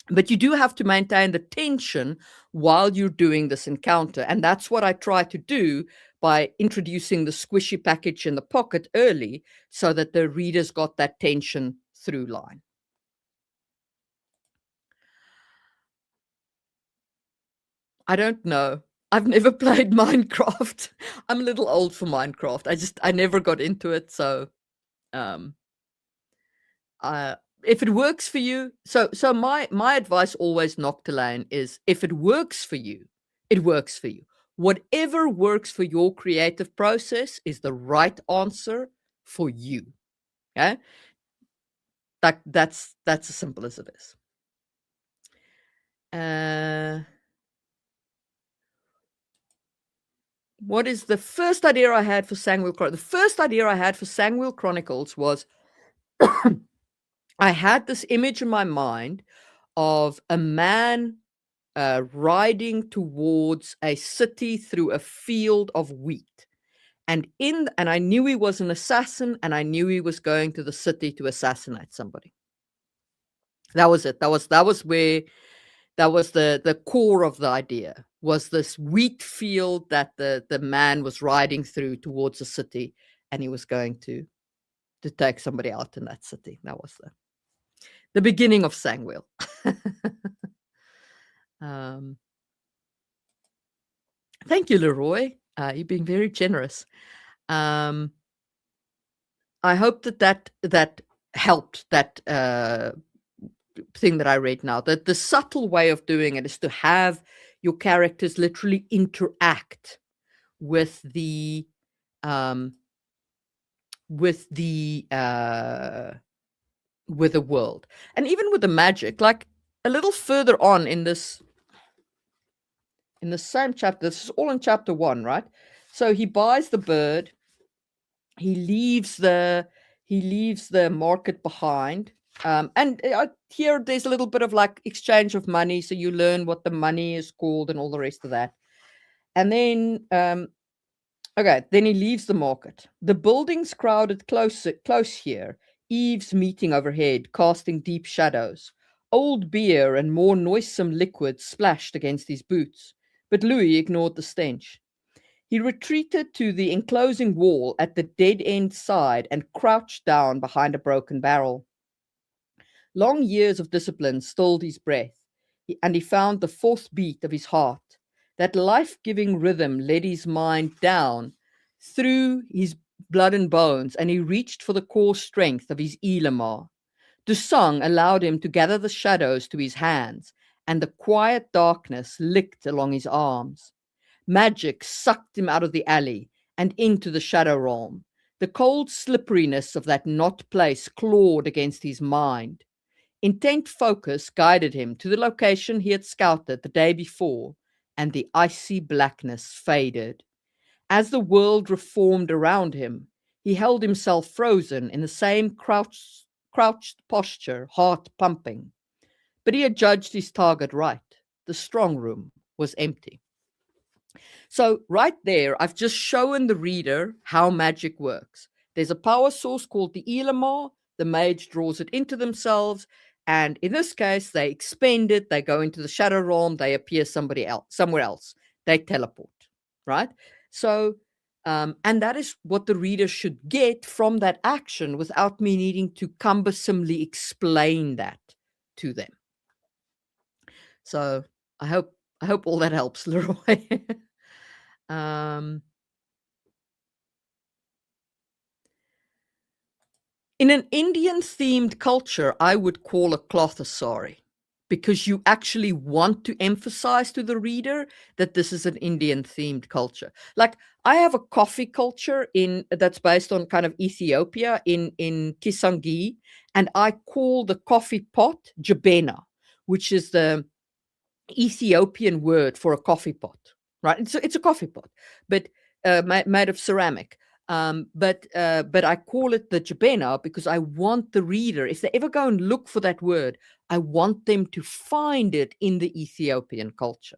But you do have to maintain the tension while you're doing this encounter. And that's what I try to do by introducing the squishy package in the pocket early so that the reader's got that tension through line. I don't know. I've never played Minecraft. I'm a little old for Minecraft. I never got into it. So, if it works for you, so my advice always, Noctilane, is if it works for you, it works for you. Whatever works for your creative process is the right answer for you. Okay? That's as simple as it is. What is the first idea I had for Sangwheel Chronicles? The first idea I had for Sangwheel Chronicles was I had this image in my mind of a man riding towards a city through a field of wheat. And I knew he was an assassin, and I knew he was going to the city to assassinate somebody. That was it. That was the core of the idea, was this wheat field that the man was riding through towards the city, and he was going to take somebody out in that city. That was the beginning of Sangwheel. Thank you, Leroy. You've been very generous. I hope that helped, that thing that I read now. That the subtle way of doing it is to have your characters literally interact with the world, and even with the magic. Like a little further on in the same chapter, this is all in chapter 1, right? So he buys the bird, he leaves the market behind, and here there's a little bit of like exchange of money, so you learn what the money is called and all the rest of that. And then then he leaves the market. The buildings crowded close here, eaves meeting overhead, casting deep shadows. Old beer and more noisome liquid splashed against his boots, but Louis ignored the stench. He retreated to the enclosing wall at the dead-end side and crouched down behind a broken barrel. Long years of discipline stilled his breath, and he found the fourth beat of his heart. That life-giving rhythm led his mind down through his blood and bones, and he reached for the core strength of his Elamar. The song allowed him to gather the shadows to his hands, and the quiet darkness licked along his arms. Magic sucked him out of the alley and into the shadow realm. The cold slipperiness of that knot place clawed against his mind. Intent focus guided him to the location he had scouted the day before, and the icy blackness faded. As the world reformed around him, he held himself frozen in the same crouched posture, heart pumping. But he had judged his target right. The strong room was empty. So right there, I've just shown the reader how magic works. There's a power source called the Elamar. The mage draws it into themselves, and in this case, they expend it. They go into the shadow realm. They appear somewhere else. They teleport, right? So, and that is what the reader should get from that action without me needing to cumbersomely explain that to them. So I hope all that helps, Leroy. In an Indian themed culture, I would call a cloth a sari, because you actually want to emphasize to the reader that this is an Indian themed culture. Like, I have a coffee culture that's based on kind of Ethiopia in Kisangi, and I call the coffee pot jabena, which is the Ethiopian word for a coffee pot, right? It's a coffee pot, but made of ceramic. But I call it the jabena because I want the reader, if they ever go and look for that word, I want them to find it in the Ethiopian culture.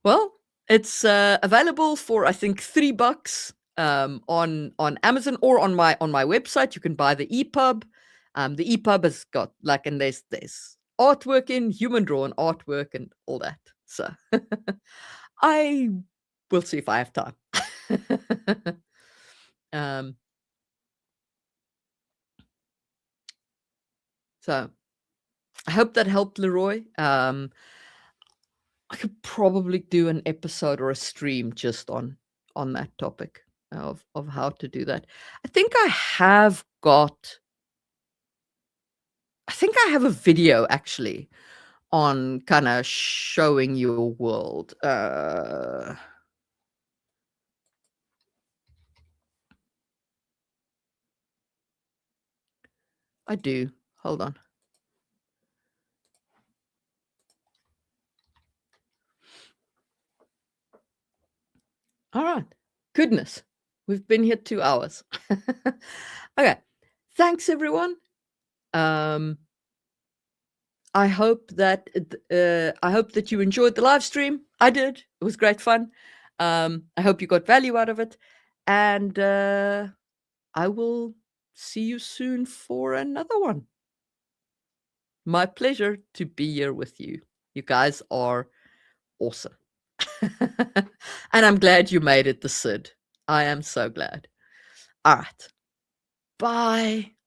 Well, it's available for, I think, $3 on Amazon or on my website. You can buy the EPUB. The EPUB has got and there's artwork in, human drawn artwork and all that. So I will see if I have time. So I hope that helped, Leroy. I could probably do an episode or a stream just on that topic of how to do that. I think I have a video actually on kind of showing your world. I do. Hold on. All right. Goodness. We've been here 2 hours. Okay. Thanks, everyone. I hope that you enjoyed the live stream. I did. It was great fun. I hope you got value out of it. And I will see you soon for another one. My pleasure to be here with you. You guys are awesome. And I'm glad you made it the Sid. I am so glad. All right. Bye.